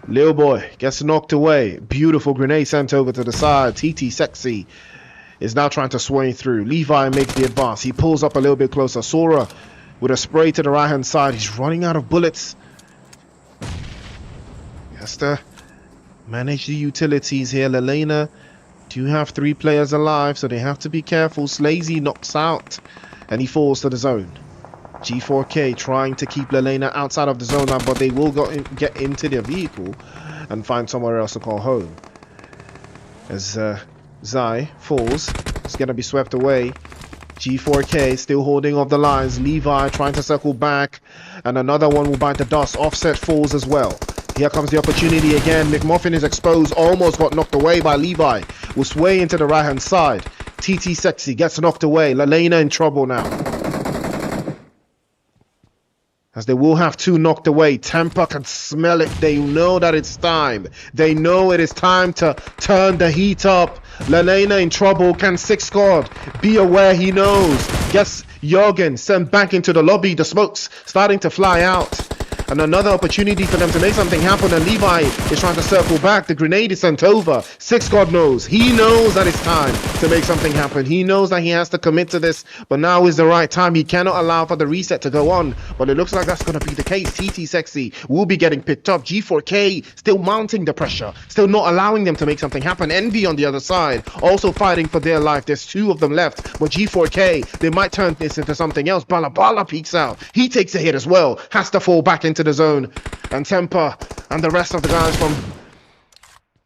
Lil Boy gets knocked away. Beautiful grenade sent over to the side. TT Sexy is now trying to swing through. Levi makes the advance. He pulls up a little bit closer. Sora with a spray to the right hand side. He's running out of bullets. He has to manage the utilities here. Lelena do have 3 players alive, so they have to be careful. Slazy knocks out and he falls to the zone. G4K trying to keep Lelena outside of the zone now, but they will get into their vehicle and find somewhere else to call home. As Zai falls, it's going to be swept away. G4K still holding off the lines. Levi trying to circle back, and another one will bite the dust. Offset falls as well. Here comes the opportunity again. McMuffin is exposed, almost got knocked away by Levi. Will sway into the right hand side. TT Sexy gets knocked away. Lelena in trouble now, as they will have 2 knocked away. Tampa can smell it. They know that it's time. They know it is time to turn the heat up. Lelena in trouble. Can 6 God be aware? He knows. Gets Jorgen sent back into the lobby. The smoke's starting to fly out. And another opportunity for them to make something happen. And Levi is trying to circle back. The grenade is sent over. 6 God knows. He knows that it's time to make something happen. He knows that he has to commit to this. But now is the right time. He cannot allow for the reset to go on. But it looks like that's going to be the case. TT Sexy will be getting picked up. G4K still mounting the pressure. Still not allowing them to make something happen. Envy on the other side also fighting for their life. There's 2 of them left. But G4K, they might turn this into something else. Bala peeks out. He takes a hit as well. Has to fall back into the zone. And Temper and the rest of the guys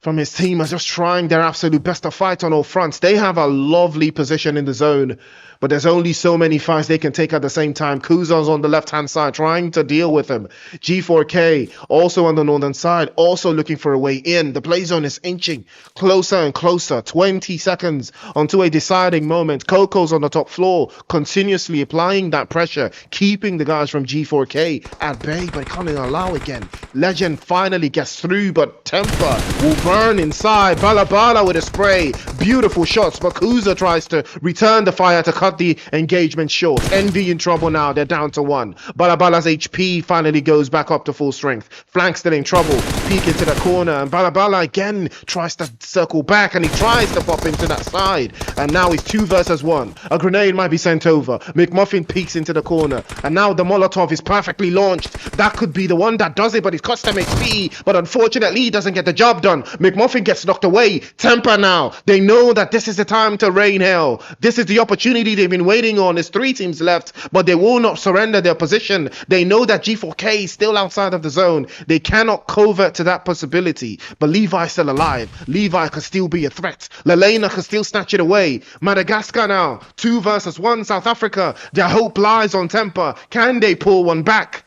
from his team are just trying their absolute best to fight on all fronts. They have a lovely position in the zone, but there's only so many fights they can take at the same time. Kuzon's on the left-hand side trying to deal with him. G4K also on the northern side, also looking for a way in. The play zone is inching closer and closer. 20 seconds onto a deciding moment. Coco's on the top floor, continuously applying that pressure, keeping the guys from G4K at bay, but can't allow again. Legend finally gets through, but Temper will burn inside. Bala Bala with a spray. Beautiful shots, but Kuza tries to return the fire to cut the engagement short. Envy in trouble now. They're down to 1. Bala Bala's HP finally goes back up to full strength. Flank still in trouble. Peek into the corner, and Bala Bala again tries to circle back, and he tries to pop into that side. And now it's 2 versus 1. A grenade might be sent over. McMuffin peeks into the corner, and now the Molotov is perfectly launched. That could be the one that does it, but it costs him XP. But unfortunately, he doesn't get the job done. McMuffin gets knocked away. Temper now. They know that this is the time to rain hell. This is the opportunity they've been waiting on. There's 3 teams left, but they will not surrender their position. They know that G4K is still outside of the zone. They cannot covert to that possibility. But Levi's still alive. Levi could still be a threat. Lelena could still snatch it away. Madagascar now. 2 versus 1 South Africa. Their hope lies on Temper. Can they pull one back?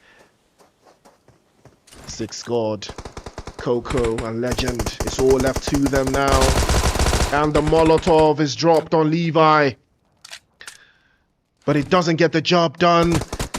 6 scored. Coco and Legend. It's all left to them now. And the Molotov is dropped on Levi. But it doesn't get the job done.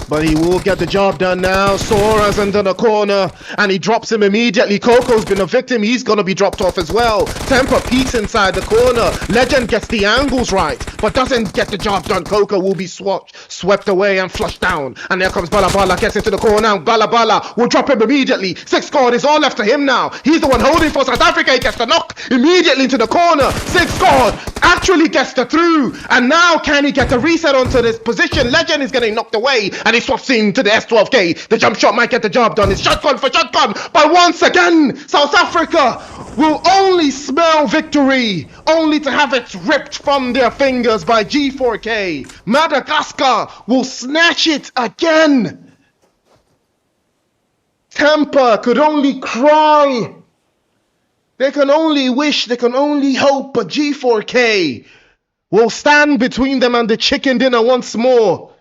But he will get the job done now. Sora's under the corner, and he drops him immediately. Coco's been a victim. He's going to be dropped off as well. Temper peeks inside the corner. Legend gets the angles right, but doesn't get the job done. Coco will be swept away and flushed down. And there comes Bala Bala, gets into the corner. Bala Bala will drop him immediately. 6 scored is all left to him now. He's the one holding for South Africa. He gets the knock immediately into the corner. 6 scored, actually gets the through. And now can he get the reset onto this position? Legend is getting knocked away, and he swaps into the S12K. The jump shot might get the job done. It's shotgun for shotgun. But once again, South Africa will only smell victory, only to have it ripped from their fingers by G4K. Madagascar will snatch it again. Temper could only cry. They can only wish, they can only hope, but G4K will stand between them and the chicken dinner once more.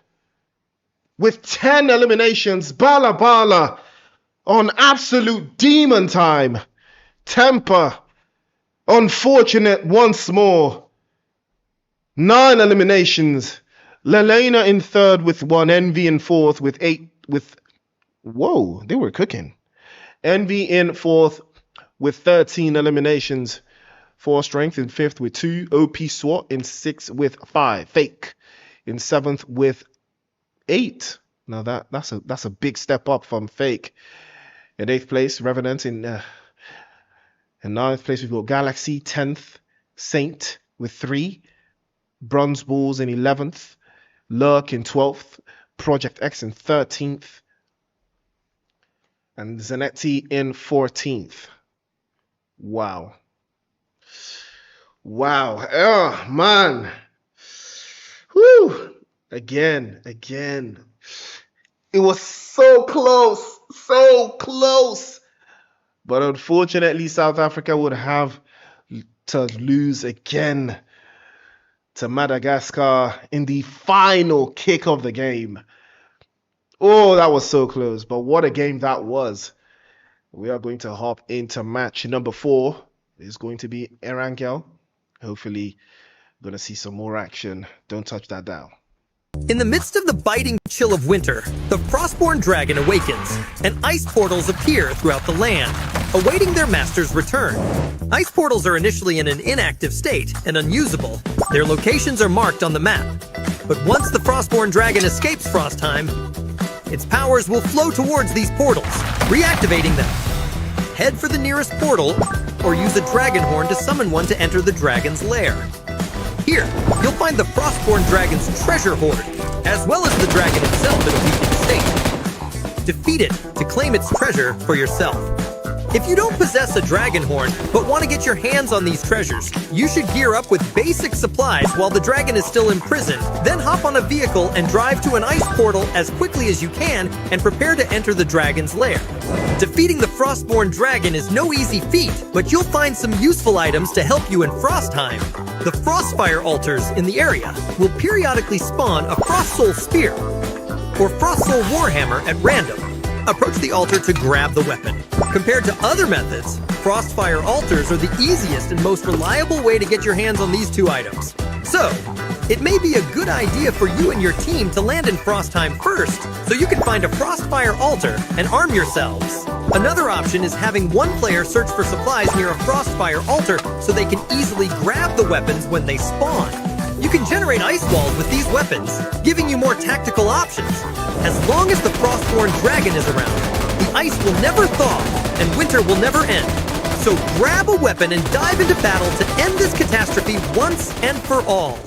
With 10 eliminations, Bala Bala on absolute demon time. Temper, unfortunate once more. 9 eliminations. Lelena in 3rd with 1. Envy in 4th with 8. Whoa, they were cooking. Envy in 4th with 13 eliminations. 4 Strength in 5th with 2. OP SWAT in 6th with 5. Fake in 7th with 8. Now that's a big step up from Fake. In 8th place, Revenant in 9th place we've got Galaxy. 10th, Saint with 3. Bronze Bulls in 11th. Lurk in 12th. Project X in 13th. And Zanetti in 14th. Wow. Oh man. Whew. Again. It was so close. But unfortunately, South Africa would have to lose again to Madagascar in the final kick of the game. Oh, that was so close. But what a game that was. We are going to hop into match number 4. It's going to be Erangel. Hopefully, going to see some more action. Don't touch that dial. In the midst of the biting chill of winter, the Frostborn dragon awakens, and ice portals appear throughout the land, awaiting their master's return. Ice portals are initially in an inactive state and unusable. Their locations are marked on the map. But once the Frostborn dragon escapes Frostheim, its powers will flow towards these portals, reactivating them. Head for the nearest portal, or use a dragon horn to summon one to enter the dragon's lair. Here, you'll find the Frostborn dragon's treasure hoard, as well as the dragon itself in a weakened state. Defeat it to claim its treasure for yourself. If you don't possess a dragon horn, but want to get your hands on these treasures, you should gear up with basic supplies while the dragon is still imprisoned, then hop on a vehicle and drive to an ice portal as quickly as you can and prepare to enter the dragon's lair. Defeating the Frostborn dragon is no easy feat, but you'll find some useful items to help you in Frostheim. The Frostfire altars in the area will periodically spawn a Frost Soul Spear or Frost Soul Warhammer at random. Approach the altar to grab the weapon. Compared to other methods, Frostfire altars are the easiest and most reliable way to get your hands on these 2 items. So, it may be a good idea for you and your team to land in Frostheim first, so you can find a Frostfire altar and arm yourselves. Another option is having one player search for supplies near a Frostfire altar so they can easily grab the weapons when they spawn. You can generate ice walls with these weapons, giving you more tactical options. As long as the Frostborn dragon is around, the ice will never thaw and winter will never end. So grab a weapon and dive into battle to end this catastrophe once and for all.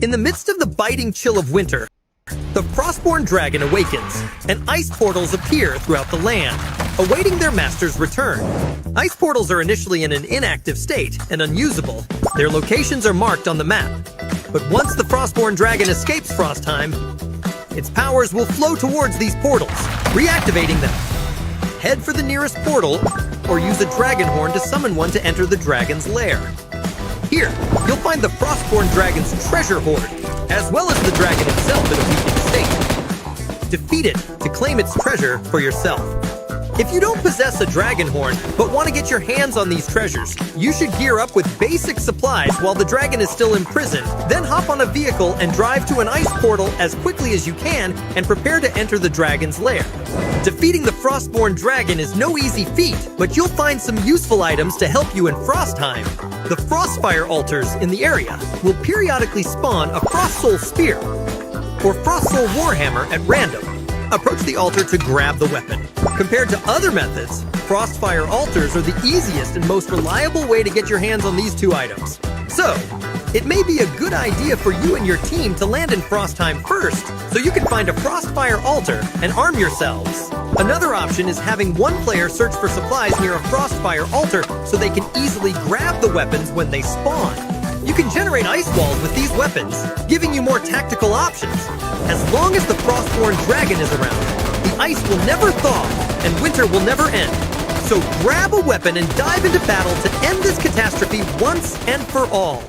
In the midst of the biting chill of winter, the Frostborn dragon awakens, and ice portals appear throughout the land, awaiting their master's return. Ice portals are initially in an inactive state and unusable. Their locations are marked on the map. But once the Frostborn dragon escapes Frostheim, its powers will flow towards these portals, reactivating them. Head for the nearest portal, or use a dragon horn to summon one to enter the dragon's lair. Here, you'll find the Frostborn dragon's treasure hoard, as well as the dragon itself in a weakened state. Defeat it to claim its treasure for yourself. If you don't possess a dragon horn, but want to get your hands on these treasures, you should gear up with basic supplies while the dragon is still imprisoned, then hop on a vehicle and drive to an ice portal as quickly as you can and prepare to enter the dragon's lair. Defeating the Frostborn dragon is no easy feat, but you'll find some useful items to help you in Frostheim. The Frostfire altars in the area will periodically spawn a Frostsoul spear or Frostsoul warhammer at random. Approach the altar to grab the weapon. Compared to other methods, Frostfire altars are the easiest and most reliable way to get your hands on these two items. So, it may be a good idea for you and your team to land in Frostheim first, so you can find a Frostfire altar and arm yourselves. Another option is having one player search for supplies near a Frostfire altar so they can easily grab the weapons when they spawn. You can generate ice walls with these weapons, giving you more tactical options. As long as the Frostborn dragon is around, the ice will never thaw and winter will never end. So grab a weapon and dive into battle to end this catastrophe once and for all.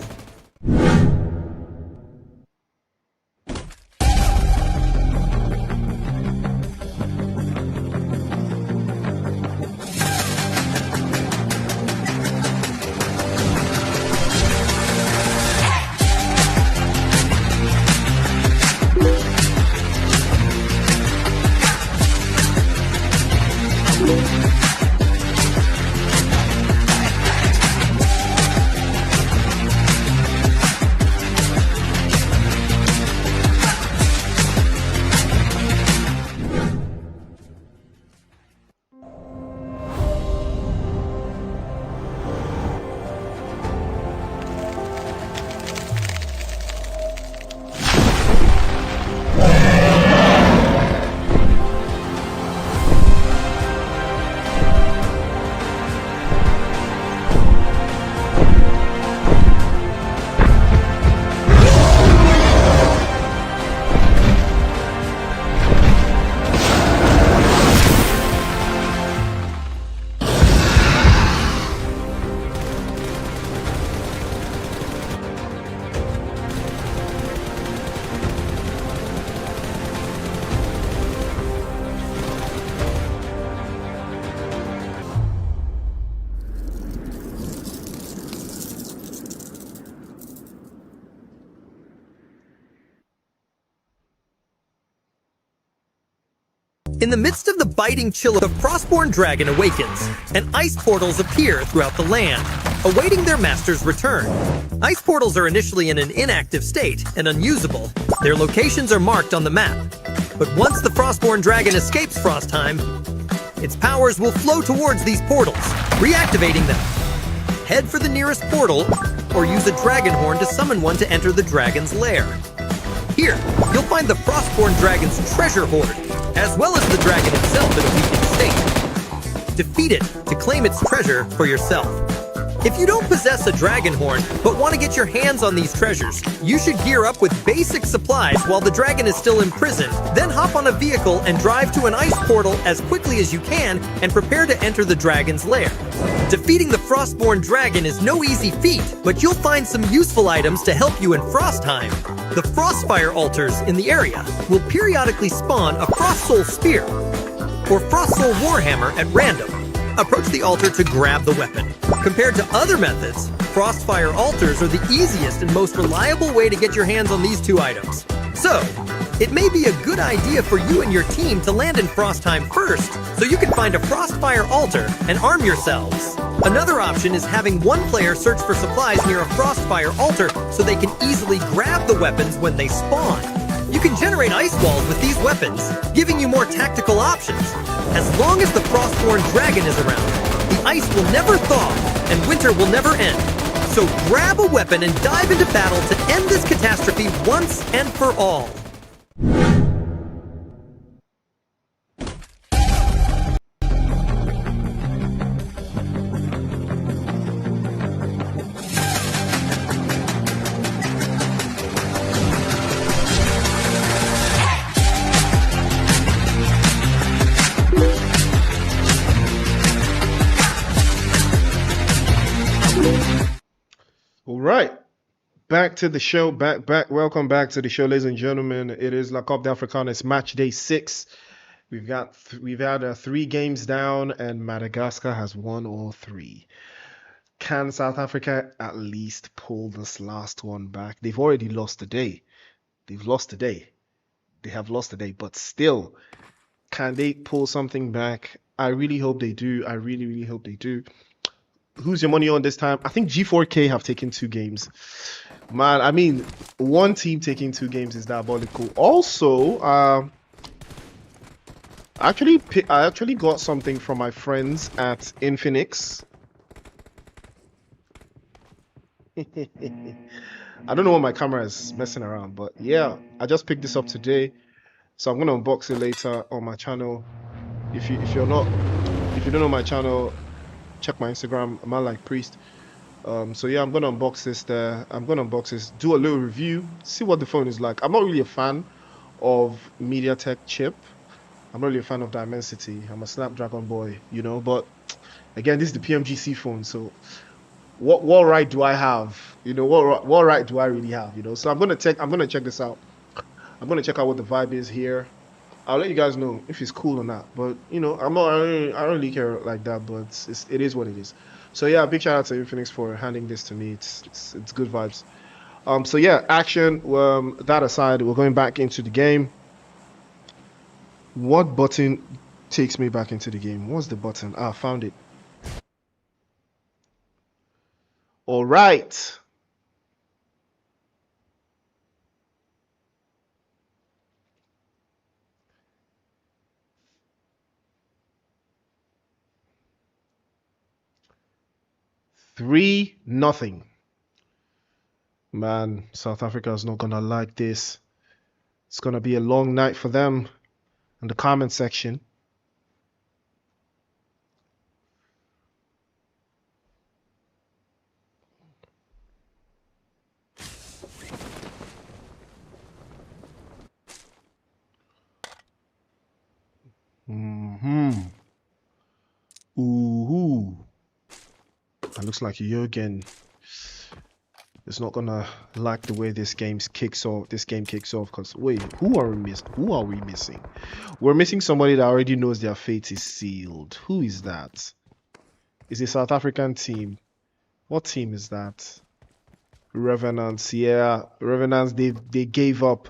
In the midst of the biting chill, the frostborn dragon awakens, and ice portals appear throughout the land, awaiting their master's return. Ice portals are initially in an inactive state and unusable. Their locations are marked on the map. But once the frostborn dragon escapes Frostheim, its powers will flow towards these portals, reactivating them. Head for the nearest portal, or use a dragon horn to summon one to enter the dragon's lair. Here, you'll find the frostborn dragon's treasure hoard, as well as the dragon itself in a weakened state. Defeat it to claim its treasure for yourself. If you don't possess a dragon horn, but want to get your hands on these treasures, you should gear up with basic supplies while the dragon is still imprisoned, then hop on a vehicle and drive to an ice portal as quickly as you can and prepare to enter the dragon's lair. Defeating the frostborn dragon is no easy feat, but you'll find some useful items to help you in Frostheim. The Frostfire altars in the area will periodically spawn a Frost Soul Spear or Frost Soul Warhammer at random. Approach the altar to grab the weapon. Compared to other methods, Frostfire altars are the easiest and most reliable way to get your hands on these two items. So, it may be a good idea for you and your team to land in Frostheim first, so you can find a Frostfire altar and arm yourselves. Another option is having one player search for supplies near a Frostfire altar so they can easily grab the weapons when they spawn. You can generate ice walls with these weapons, giving you more tactical options. As long as the Frostborn dragon is around, the ice will never thaw and winter will never end. So grab a weapon and dive into battle to end this catastrophe once and for all. All right, back to the show. Welcome back to the show, ladies and gentlemen. It is La Coupe d'Africaine. It's match day 6. We've had 3 games down, and Madagascar has won all 3. Can South Africa at least pull this last one back? They've already lost today. They have lost today, but still, can they pull something back? I really hope they do. I really, really hope they do. Who's your money on this time? I think G4K have taken 2 games. Man, I mean, one team taking 2 games is diabolical. Also, I actually got something from my friends at Infinix. I don't know why my camera is messing around, but yeah, I just picked this up today, so I'm gonna unbox it later on my channel. If you don't know my channel, check my Instagram, Man Like Priest. So yeah, I'm gonna unbox this there. I'm gonna unbox this, do a little review, see what the phone is like. I'm not really a fan of MediaTek chip. I'm not really a fan of Dimensity. I'm a Snapdragon boy, you know. But again, this is the PMGC phone, so what right do I have? You know, what right do I really have? You know. So I'm gonna check this out. I'm gonna check out what the vibe is here. I'll let you guys know if it's cool or not. But you know, I don't really care like that. But it is what it is. So yeah, big shout out to Infinix for handing this to me. It's good vibes. So yeah, action. That aside, we're going back into the game. What button takes me back into the game? What's the button? Ah, found it. All right. Three nothing. Man, South Africa is not gonna like this. It's gonna be a long night for them in the comment section. Ooh. It looks like Jürgen is not gonna like the way this game kicks off. Because wait, who are we missing? We're missing somebody that already knows their fate is sealed. Who is that? Is it a South African team? What team is that? Revenants. Yeah, Revenants. They gave up.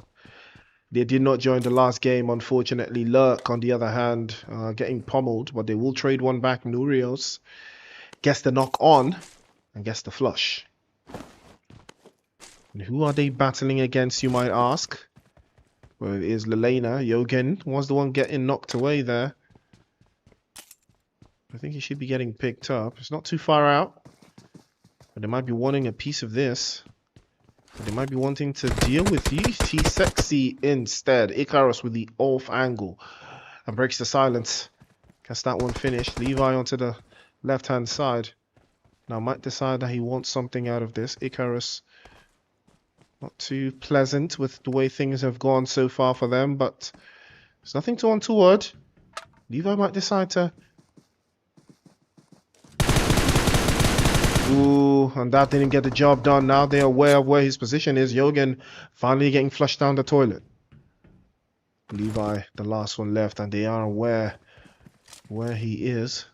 They did not join the last game, unfortunately. Lurk, on the other hand, getting pummeled, but they will trade one back. Nurios gets the knock on and gets the flush. And who are they battling against, you might ask? Well, it is Lelena. Yogen was the one getting knocked away there. I think he should be getting picked up. It's not too far out. But they might be wanting a piece of this. But they might be wanting to deal with UT Sexy instead. Icarus with the off angle. And breaks the silence. Gets that one finished. Levi onto the left-hand side. Now might decide that he wants something out of this. Icarus not too pleasant with the way things have gone so far for them. But there's nothing too untoward. Levi might decide to... Ooh, and that didn't get the job done. Now they're aware of where his position is. Yogen finally getting flushed down the toilet. Levi, the last one left, and they are aware where he is.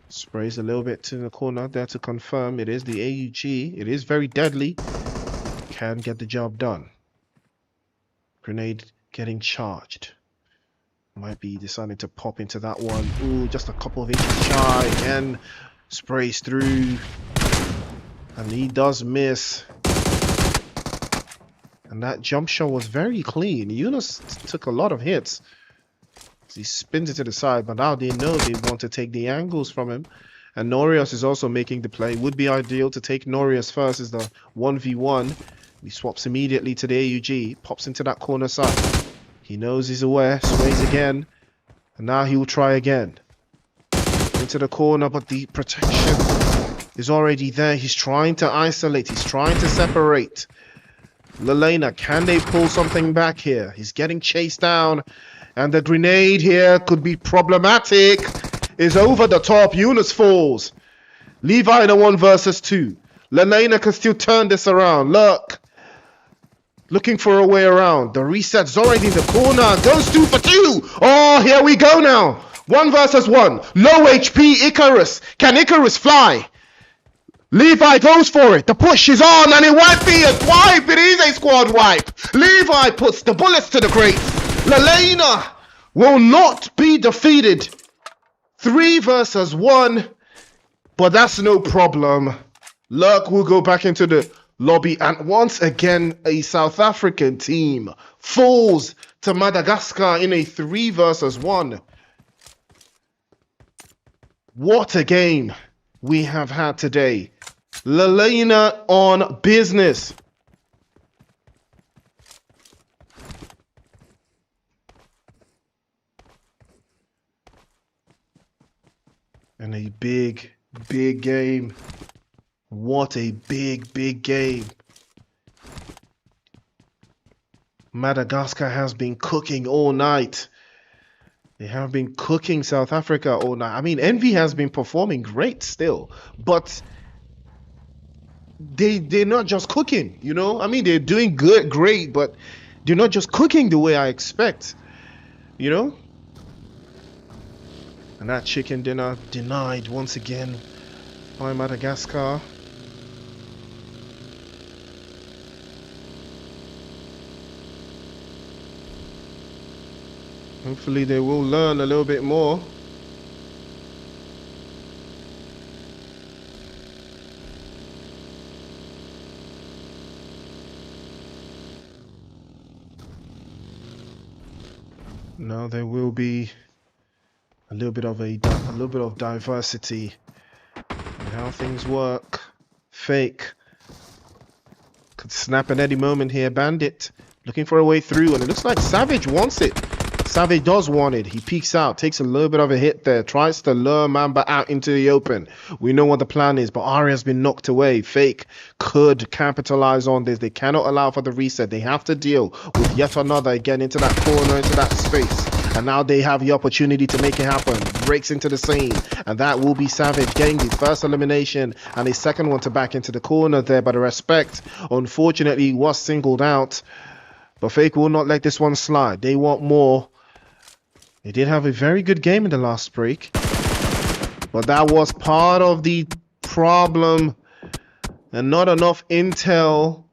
Sprays a little bit to the corner there to confirm it is the AUG. It is very deadly. Can get the job done. Grenade getting charged. Might be deciding to pop into that one. Ooh, just a couple of inches shy. Again. Sprays through, and he does miss. And that jump shot was very clean. Yunus took a lot of hits. He spins it to the side, but now they know they want to take the angles from him. And Norius is also making the play. Would be ideal to take Norius first as the 1v1. He swaps immediately to the AUG, pops into that corner side. He knows he's aware, sways again, and now he will try again. Into the corner, but the protection is already there. He's trying to isolate. He's trying to separate. Lelena, can they pull something back here? He's getting chased down, and the grenade here could be problematic. Is over the top. Eunice falls. Levi in a 1 versus 2. Lelena can still turn this around. Look. Looking for a way around. The reset's already in the corner. Goes 2 for 2. Oh, here we go now. 1 versus 1. Low HP Icarus. Can Icarus fly? Levi goes for it. The push is on, and it might be a wipe. It is a squad wipe. Levi puts the bullets to the crates. Lelena will not be defeated. 3 versus 1. But that's no problem. Lurk will go back into the lobby, and once again a South African team falls to Madagascar in a 3 versus 1. What a game we have had today. Lelena on business. And a big, big game. What a big, big game. Madagascar has been cooking all night. They have been cooking South Africa all night. I mean, Envy has been performing great still, but they're not just cooking, you know? I mean, they're doing good, great, but they're not just cooking the way I expect, you know? And that chicken dinner denied once again by Madagascar. Hopefully they will learn a little bit more. Now there will be a little bit of diversity in how things work. Fake could snap at any moment here. Bandit looking for a way through, and it looks like Savage wants it. Savage does want it. He peeks out, takes a little bit of a hit there, tries to lure Mamba out into the open. We know what the plan is, but Aria's been knocked away. Fake could capitalize on this. They cannot allow for the reset. They have to deal with yet another again into that corner, into that space. And now they have the opportunity to make it happen. Breaks into the scene, and that will be Savage getting the first elimination and a second one to back into the corner there. But the respect, unfortunately, was singled out. But Fake will not let this one slide. They want more. They did have a very good game in the last break, but that was part of the problem, and not enough intel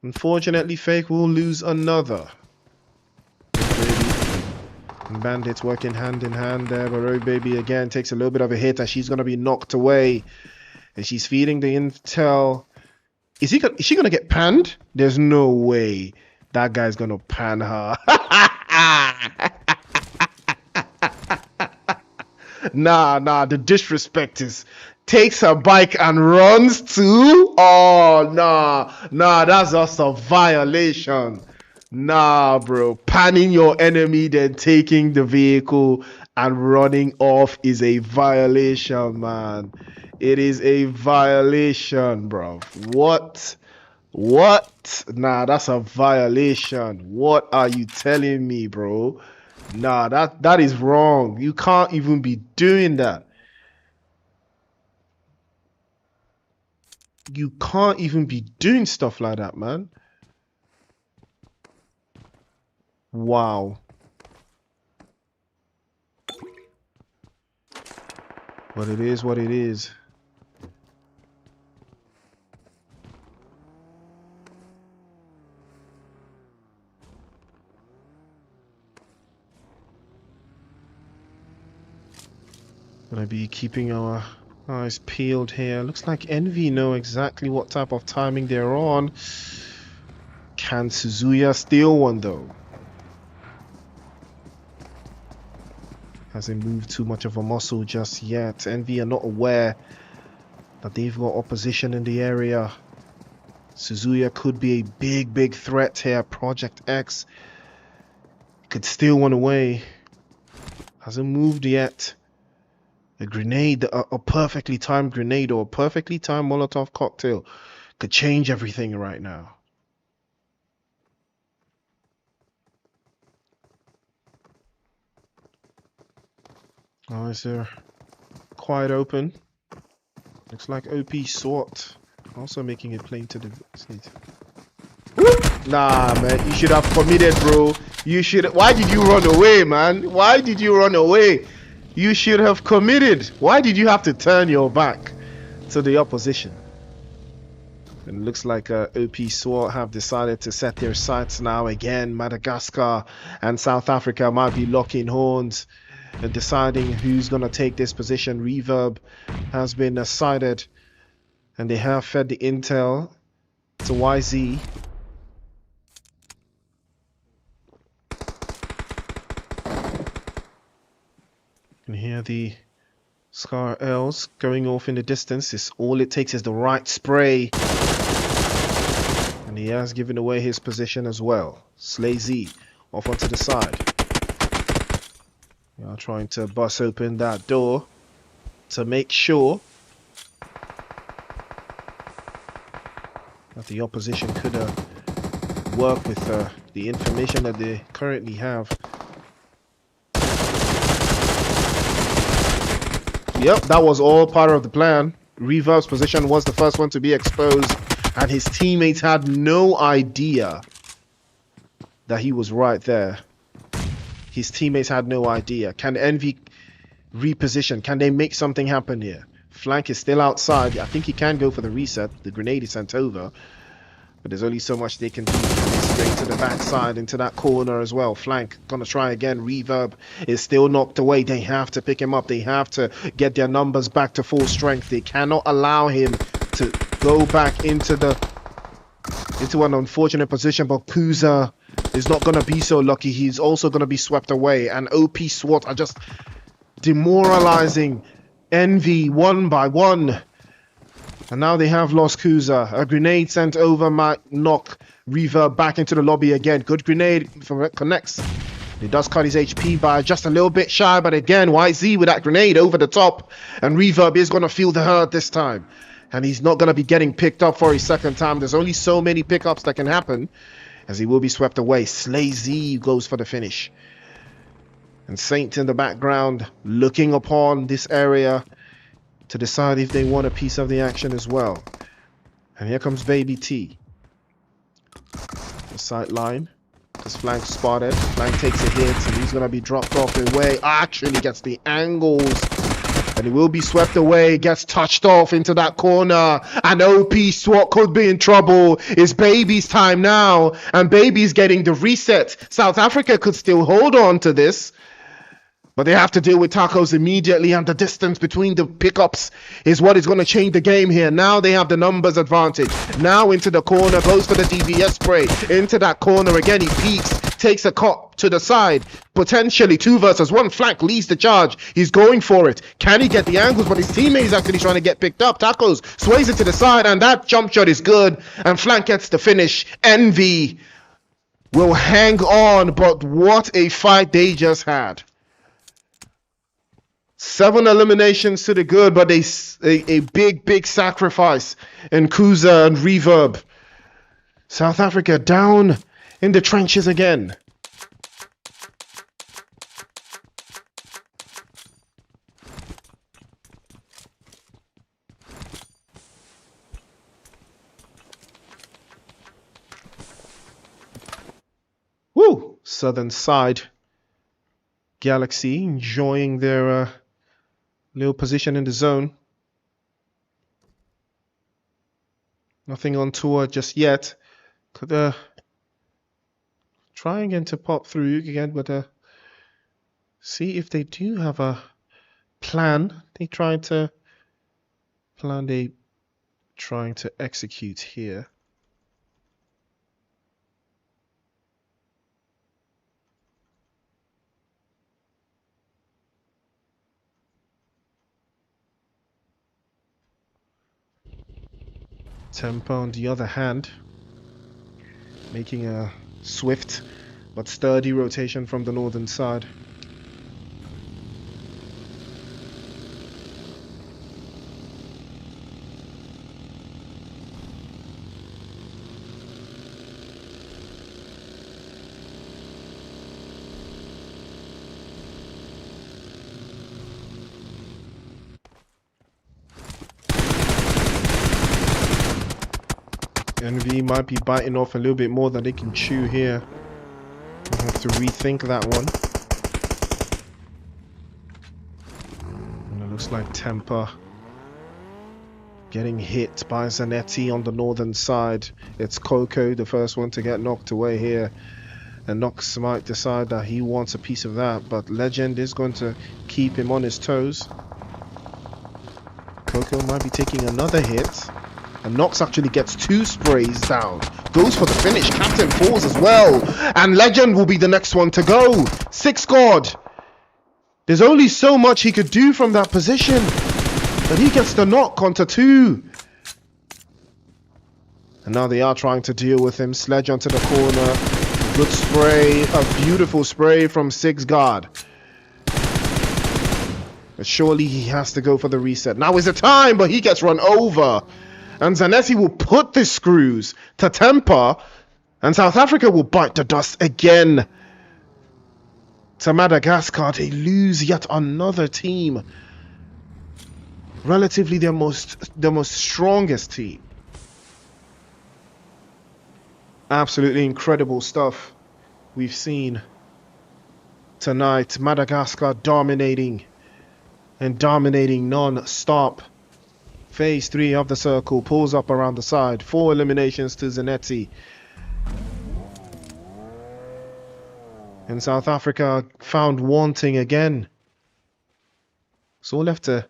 Unfortunately, Fake will lose another. And Bandits working hand in hand there, but Rogue Baby again takes a little bit of a hit, and she's gonna be knocked away. And she's feeding the intel. Is she gonna get panned? There's no way that guy's gonna pan her. Nah, the disrespect is takes her bike and runs too. Oh, nah, that's just a violation. Nah, bro, panning your enemy then taking the vehicle and running off is a violation, man. It is a violation, bro. What? Nah, that's a violation. What are you telling me, bro? Nah, that is wrong. You can't even be doing that. You can't even be doing stuff like that, man. Wow. But it is what it is. Gonna be keeping our eyes peeled here. Looks like Envy know exactly what type of timing they're on. Can Suzuya steal one though? Hasn't moved too much of a muscle just yet. Envy are not aware that they've got opposition in the area. Suzuya could be a big threat here. Project X could steal one away. Hasn't moved yet. A grenade, a perfectly timed grenade or a perfectly timed Molotov cocktail could change everything right now. Oh, is there quite open? Looks like OP SWAT also making it plain to the Nah, man, you should have committed, bro. You should. Why did you run away, man? Why did you run away? You should have committed. Why did you have to turn your back to the opposition? And it looks like OP SWAT have decided to set their sights now again. Madagascar and South Africa might be locking horns and deciding who's going to take this position. Reverb has been decided, and they have fed the intel to YZ. You can hear the Scar L's going off in the distance. It's all it takes is the right spray. And he has given away his position as well. Slay Z off onto the side. We are trying to bust open that door to make sure that the opposition could work with the information that they currently have. Yep, that was all part of the plan. Reverb's position was the first one to be exposed, and his teammates had no idea that he was right there. His teammates had no idea. Can Envy reposition? Can they make something happen here? Flank is still outside. I think he can go for the reset. The grenade is sent over. But there's only so much they can do. Straight to the backside, into that corner as well. Flank gonna try again. Reverb is still knocked away. They have to pick him up. They have to get their numbers back to full strength. They cannot allow him to go back into an unfortunate position. But Kuza is not gonna be so lucky. He's also gonna be swept away. And OP SWAT are just demoralizing Envy one by one. And now they have lost Kuza. A grenade sent over might knock Reverb back into the lobby again. Good grenade connects. It does cut his HP by just a little bit shy, but again, YZ with that grenade over the top. And Reverb is going to feel the hurt this time. And he's not going to be getting picked up for his second time. There's only so many pickups that can happen, as he will be swept away. Slay Z goes for the finish. And Saint in the background looking upon this area to decide if they want a piece of the action as well. And here comes Baby T. The sight line. Because Flank spotted. Flank takes a hit and he's going to be dropped off the way. Actually gets the angles And it will be swept away, gets touched off into that corner. And OP SWAT could be in trouble. It's Baby's time now. And Baby's getting the reset. South Africa could still hold on to this. But they have to deal with Tacos immediately, and the distance between the pickups is what is going to change the game here. Now they have the numbers advantage. Now into the corner, goes for the DVS spray. Into that corner again, he peeks, takes a cut to the side. Potentially 2 versus 1, flank leads the charge. He's going for it. Can he get the angles? But his teammate is actually trying to get picked up. Tacos sways it to the side, and that jump shot is good. And flank gets the finish. Envy will hang on, but what a fight they just had. 7 eliminations to the good, but a big sacrifice in Kuza and Reverb. South Africa down in the trenches again. Woo! Southern side. Galaxy enjoying their little position in the zone. Nothing on tour just yet. Could try again to pop through again, but see if they do have a plan. They trying to execute here. Tempo on the other hand, making a swift but sturdy rotation from the northern side. Envy might be biting off a little bit more than they can chew here. We'll have to rethink that one. And it looks like Temper getting hit by Zanetti on the northern side. It's Coco, the first one to get knocked away here. And Nox might decide that he wants a piece of that, but Legend is going to keep him on his toes. Coco might be taking another hit. And Nox actually gets 2 sprays down. Goes for the finish. Captain falls as well. And Legend will be the next one to go. 6 scored. There's only so much he could do from that position. But he gets the knock onto 2. And now they are trying to deal with him. Sledge onto the corner. Good spray. A beautiful spray from 6 guard. But surely he has to go for the reset. Now is the time, but he gets run over. And Zanetti will put the screws to Temper, and South Africa will bite the dust again. To Madagascar, they lose yet another team. Relatively their most strongest team. Absolutely incredible stuff we've seen tonight. Madagascar dominating and dominating non-stop. Phase 3 of the circle, pulls up around the side. 4 eliminations to Zanetti. And South Africa found wanting again. So left to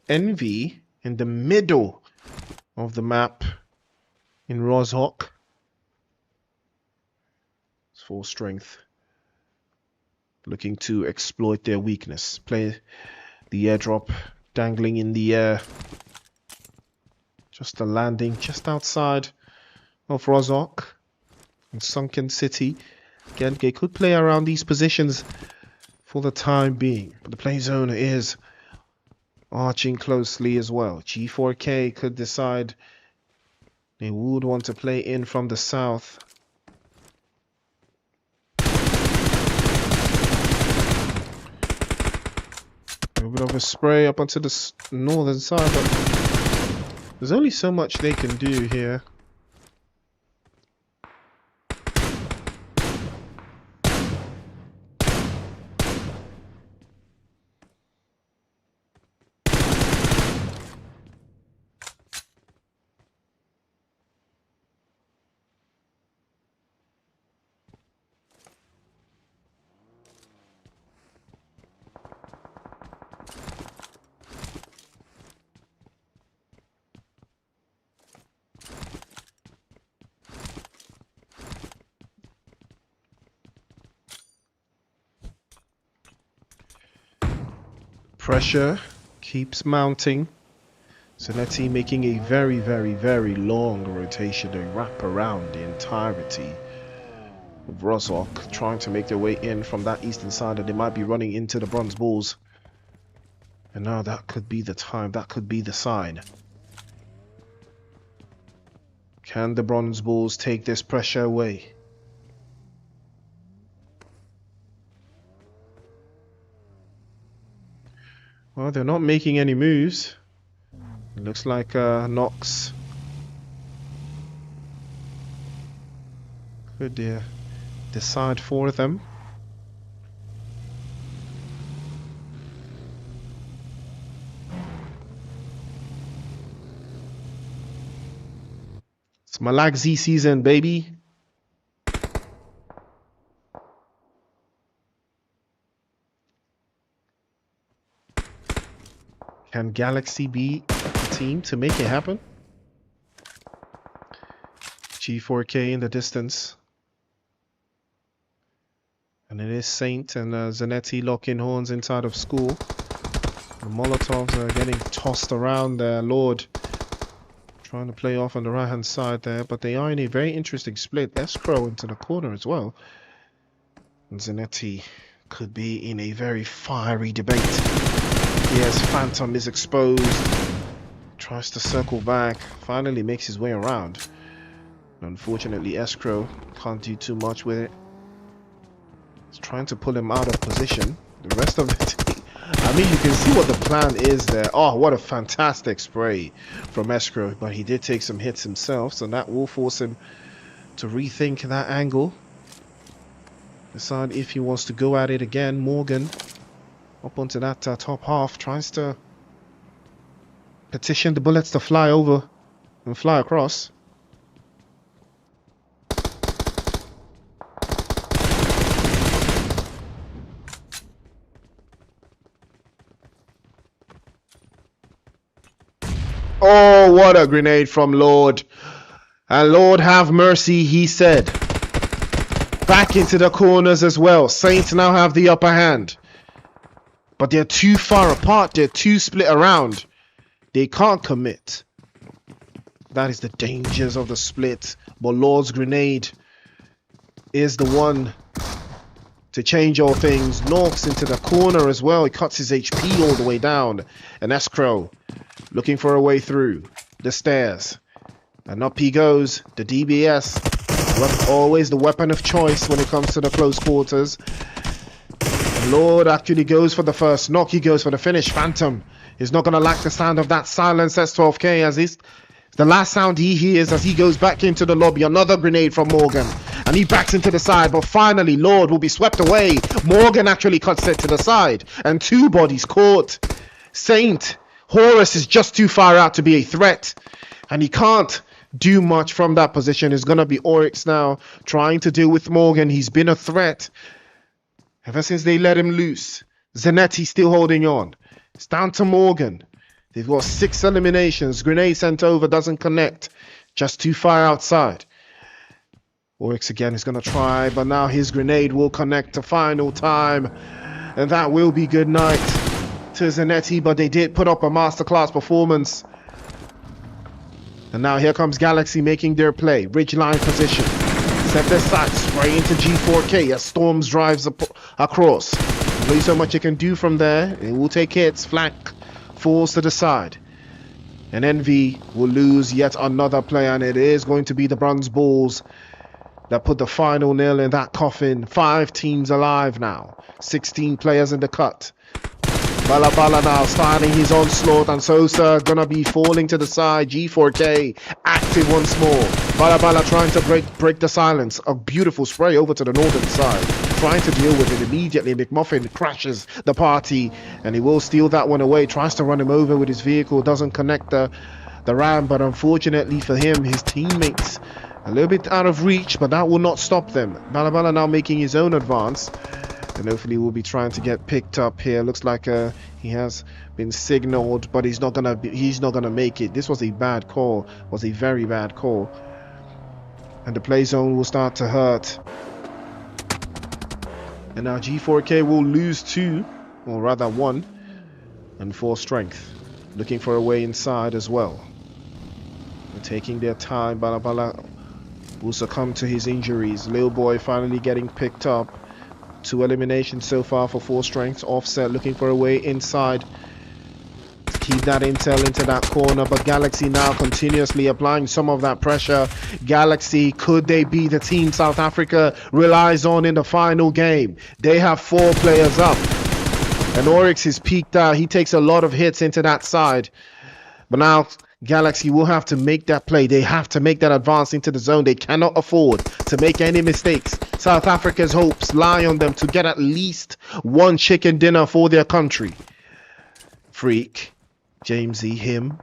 Envy in the middle of the map in Sanhok. It's full strength. Looking to exploit their weakness. Play the airdrop dangling in the air. Just a landing just outside of Sanhok in Sunken City. Again, they could play around these positions for the time being, but the play zone is arching closely as well. G4K could decide they would want to play in from the south. A little bit of a spray up onto the northern side, but there's only so much they can do here. Pressure keeps mounting. Zanetti making a very, very, very long rotation and wrap around the entirety of Rozok, trying to make their way in from that eastern side, and they might be running into the bronze balls. And now that could be the time, that could be the sign. Can the bronze balls take this pressure away? Well, they're not making any moves. It looks like Nox could decide for them. It's Malagzi season, baby. Can Galaxy be the team to make it happen? G4K in the distance. And it is Saint and Zanetti locking horns inside of school. The Molotovs are getting tossed around there. Lord trying to play off on the right hand side there, but they are in a very interesting split. Escrow into the corner as well. And Zanetti could be in a very fiery debate. Yes, Phantom is exposed. Tries to circle back. Finally makes his way around. Unfortunately, Escrow can't do too much with it. He's trying to pull him out of position. The rest of it, I mean, you can see what the plan is there. Oh, what a fantastic spray from Escrow. But he did take some hits himself, so that will force him to rethink that angle. Decide if he wants to go at it again. Morgan up onto that top half, tries to petition the bullets to fly over and fly across. Oh, what a grenade from Lord. And Lord have mercy, he said. Back into the corners as well. Saints now have the upper hand. But they're too far apart. They're too split around. They can't commit. That is the dangers of the split. But Lord's grenade is the one to change all things. Norks into the corner as well. He cuts his HP all the way down. And Escrow looking for a way through the stairs. And up he goes. The DBS. Always the weapon of choice when it comes to the close quarters. Lord actually goes for the first knock. He goes for the finish. Phantom is not going to lack the sound of that silence. S12K as is the last sound he hears as he goes back into the lobby. Another grenade from Morgan. And he backs into the side. But finally, Lord will be swept away. Morgan actually cuts it to the side. And two bodies caught. Saint. Horus is just too far out to be a threat. And he can't do much from that position. It's going to be Oryx now trying to deal with Morgan. He's been a threat ever since they let him loose. Zanetti still holding on. It's down to Morgan. They've got 6 eliminations. Grenade sent over, doesn't connect. Just too far outside. Oryx again is going to try, but now his grenade will connect to final time. And that will be good night to Zanetti, but they did put up a masterclass performance. And now here comes Galaxy making their play. Ridgeline position. Set their sights right into G4K as Storms drives across. Only so much it can do from there. It will take hits. Flank falls to the side. And Envy will lose yet another player. And it is going to be the Bronze Bulls that put the final nail in that coffin. 5 teams alive now. 16 players in the cut. Bala Bala now starting his onslaught, and Sosa gonna be falling to the side. G4K active once more. Bala Bala trying to break the silence. A beautiful spray over to the northern side. Trying to deal with it immediately. McMuffin crashes the party, and he will steal that one away. Tries to run him over with his vehicle. Doesn't connect the ram, but unfortunately for him, his teammates a little bit out of reach, but that will not stop them. Bala Bala now making his own advance. And hopefully we'll be trying to get picked up here. Looks like he has been signaled, but he's not gonna make it. This was a bad call. Was a very bad call. And the play zone will start to hurt. And now G4K will lose 2, or rather 1. And 4 strength looking for a way inside as well. They're taking their time. Balabala will succumb to his injuries. Lil Boy finally getting picked up. 2 eliminations so far for 4 strengths. Offset looking for a way inside to keep that intel into that corner, but Galaxy now continuously applying some of that pressure. Galaxy, could they be the team South Africa relies on in the final game? They have 4 players up, and Oryx is peaked out. He takes a lot of hits into that side, but now Galaxy will have to make that play. They have to make that advance into the zone. They cannot afford to make any mistakes. South Africa's hopes lie on them to get at least 1 chicken dinner for their country. Freak, Jamesy, him,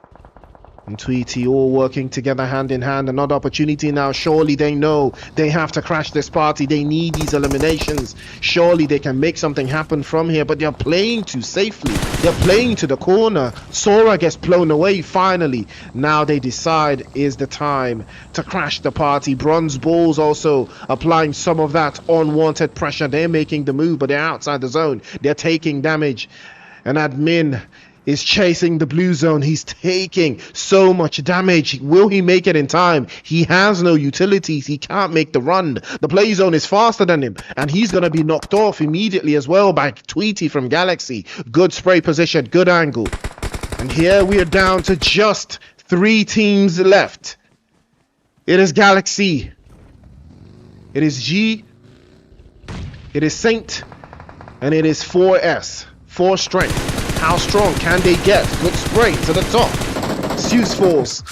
and Tweety all working together hand in hand. Another opportunity now. Surely they know they have to crash this party. They need these eliminations. Surely they can make something happen from here, but they're playing too safely. They're playing to the corner. Sora gets blown away finally. Now they decide is the time to crash the party. Bronze Bulls also applying some of that unwanted pressure. They're making the move, but they're outside the zone. They're taking damage. And Admin is chasing the blue zone. He's taking so much damage. Will he make it in time? He has no utilities. He can't make the run. The play zone is faster than him, and he's going to be knocked off immediately as well by Tweety from Galaxy. Good spray position, good angle. And here we are down to just 3 teams left. It is Galaxy. It is G. It is Saint. And it is 4S. 4 strength. How strong can they get? Good spray to the top. Zeus falls,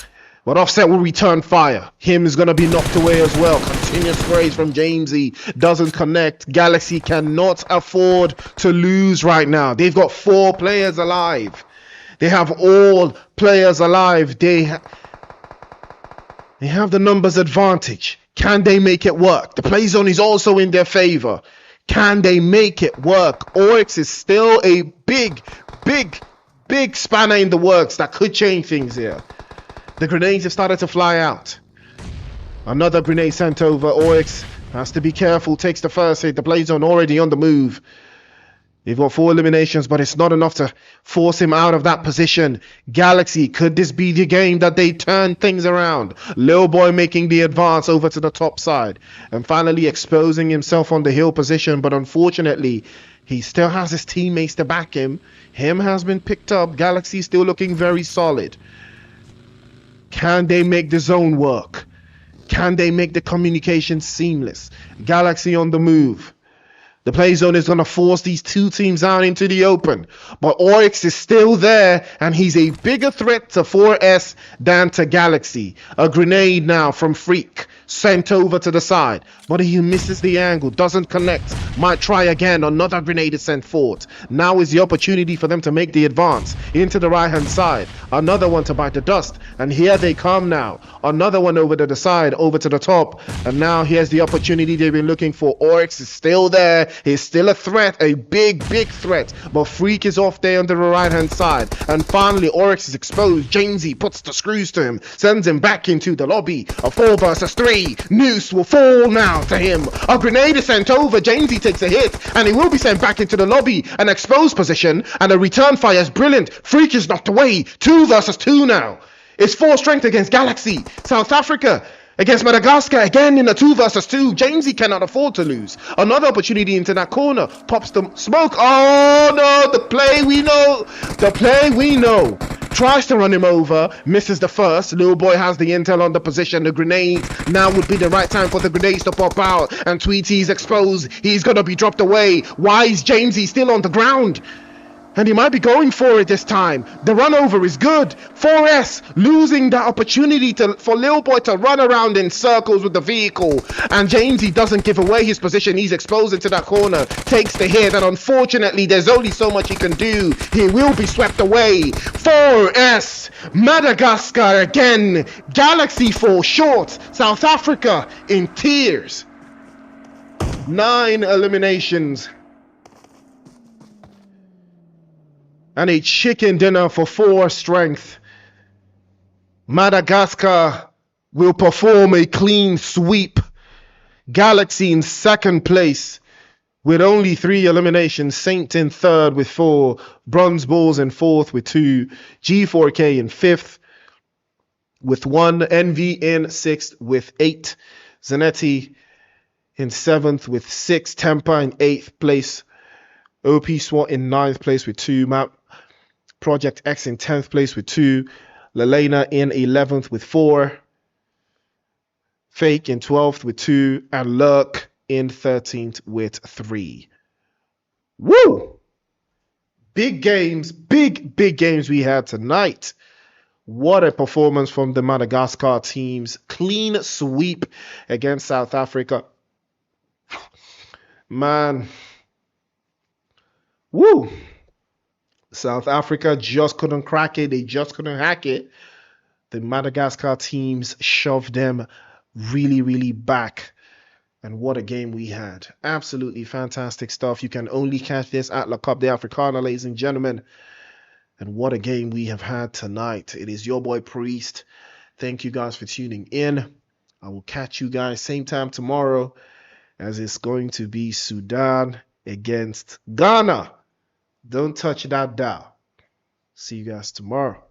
but Offset will return fire. Him is going to be knocked away as well. Continuous sprays from Jamesy. Doesn't connect. Galaxy cannot afford to lose right now. They've got 4 players alive. They have all players alive. They have the numbers advantage. Can they make it work? The play zone is also in their favor. Can they make it work? Oryx is still a big spanner in the works that could change things here. The grenades have started to fly out. Another grenade sent over. Oryx has to be careful. Takes the first hit. The play zone already on the move. They've got 4 eliminations, but it's not enough to force him out of that position. Galaxy, could this be the game that they turn things around? Lil Boy making the advance over to the top side and finally exposing himself on the hill position, but unfortunately, he still has his teammates to back him. Him has been picked up. Galaxy still looking very solid. Can they make the zone work? Can they make the communication seamless? Galaxy on the move. The play zone is going to force these 2 teams out into the open. But Oryx is still there, and he's a bigger threat to 4S than to Galaxy. A grenade now from Freak, sent over to the side. But he misses the angle, doesn't connect. Might try again. Another grenade is sent forward. Now is the opportunity for them to make the advance into the right-hand side. Another one to bite the dust. And here they come now. Another one over to the side, over to the top. And now here's the opportunity they've been looking for. Oryx is still there. He's still a threat, a big threat. But Freak is off there on the right-hand side. And finally, Oryx is exposed. Jamesy puts the screws to him, sends him back into the lobby. A 4 versus 3. Noose will fall now to him. A grenade is sent over. Jamesy takes a hit, and he will be sent back into the lobby. An exposed position, and a return fire is brilliant. Freak is knocked away. 2 versus 2 now. It's 4 strength against Galaxy. South Africa against Madagascar, again in a 2 versus 2. Jamesy cannot afford to lose. Another opportunity into that corner. Pops the smoke. Oh no, the play we know. The play we know. Tries to run him over, misses the first. Lil Boy has the intel on the position. The grenade. Now would be the right time for the grenades to pop out. And Tweety's exposed. He's gonna be dropped away. Why is Jamesy still on the ground? And he might be going for it this time. The run over is good. 4S losing that opportunity for Lil Boy to run around in circles with the vehicle. And Jamesy doesn't give away his position. He's exposed into that corner. Takes the hit. And unfortunately, there's only so much he can do. He will be swept away. 4S. Madagascar again. Galaxy fall short. South Africa in tears. 9 eliminations. And a chicken dinner for 4 strength. Madagascar will perform a clean sweep. Galaxy in 2nd place with only 3 eliminations. Saint in third with 4. Bronze Bulls in fourth with 2. G4K in fifth with 1. NV in sixth with 8. Zanetti in seventh with 6. Tempa in eighth place. OP SWAT in ninth place with 2. Map Project X in 10th place with 2. Lelena in 11th with 4. Fake in 12th with 2. And Lurk in 13th with 3. Woo! Big games, big games we had tonight. What a performance from the Madagascar teams. Clean sweep against South Africa. Man. Woo! South Africa just couldn't crack it. They just couldn't hack it. The Madagascar teams shoved them really back. And what a game we had. Absolutely fantastic stuff. You can only catch this at La Coupe d'Africaine, ladies and gentlemen. And what a game we have had tonight. It is your boy Priest. Thank you guys for tuning in. I will catch you guys same time tomorrow, as it's going to be Sudan against Ghana. Don't touch that dial. See you guys tomorrow.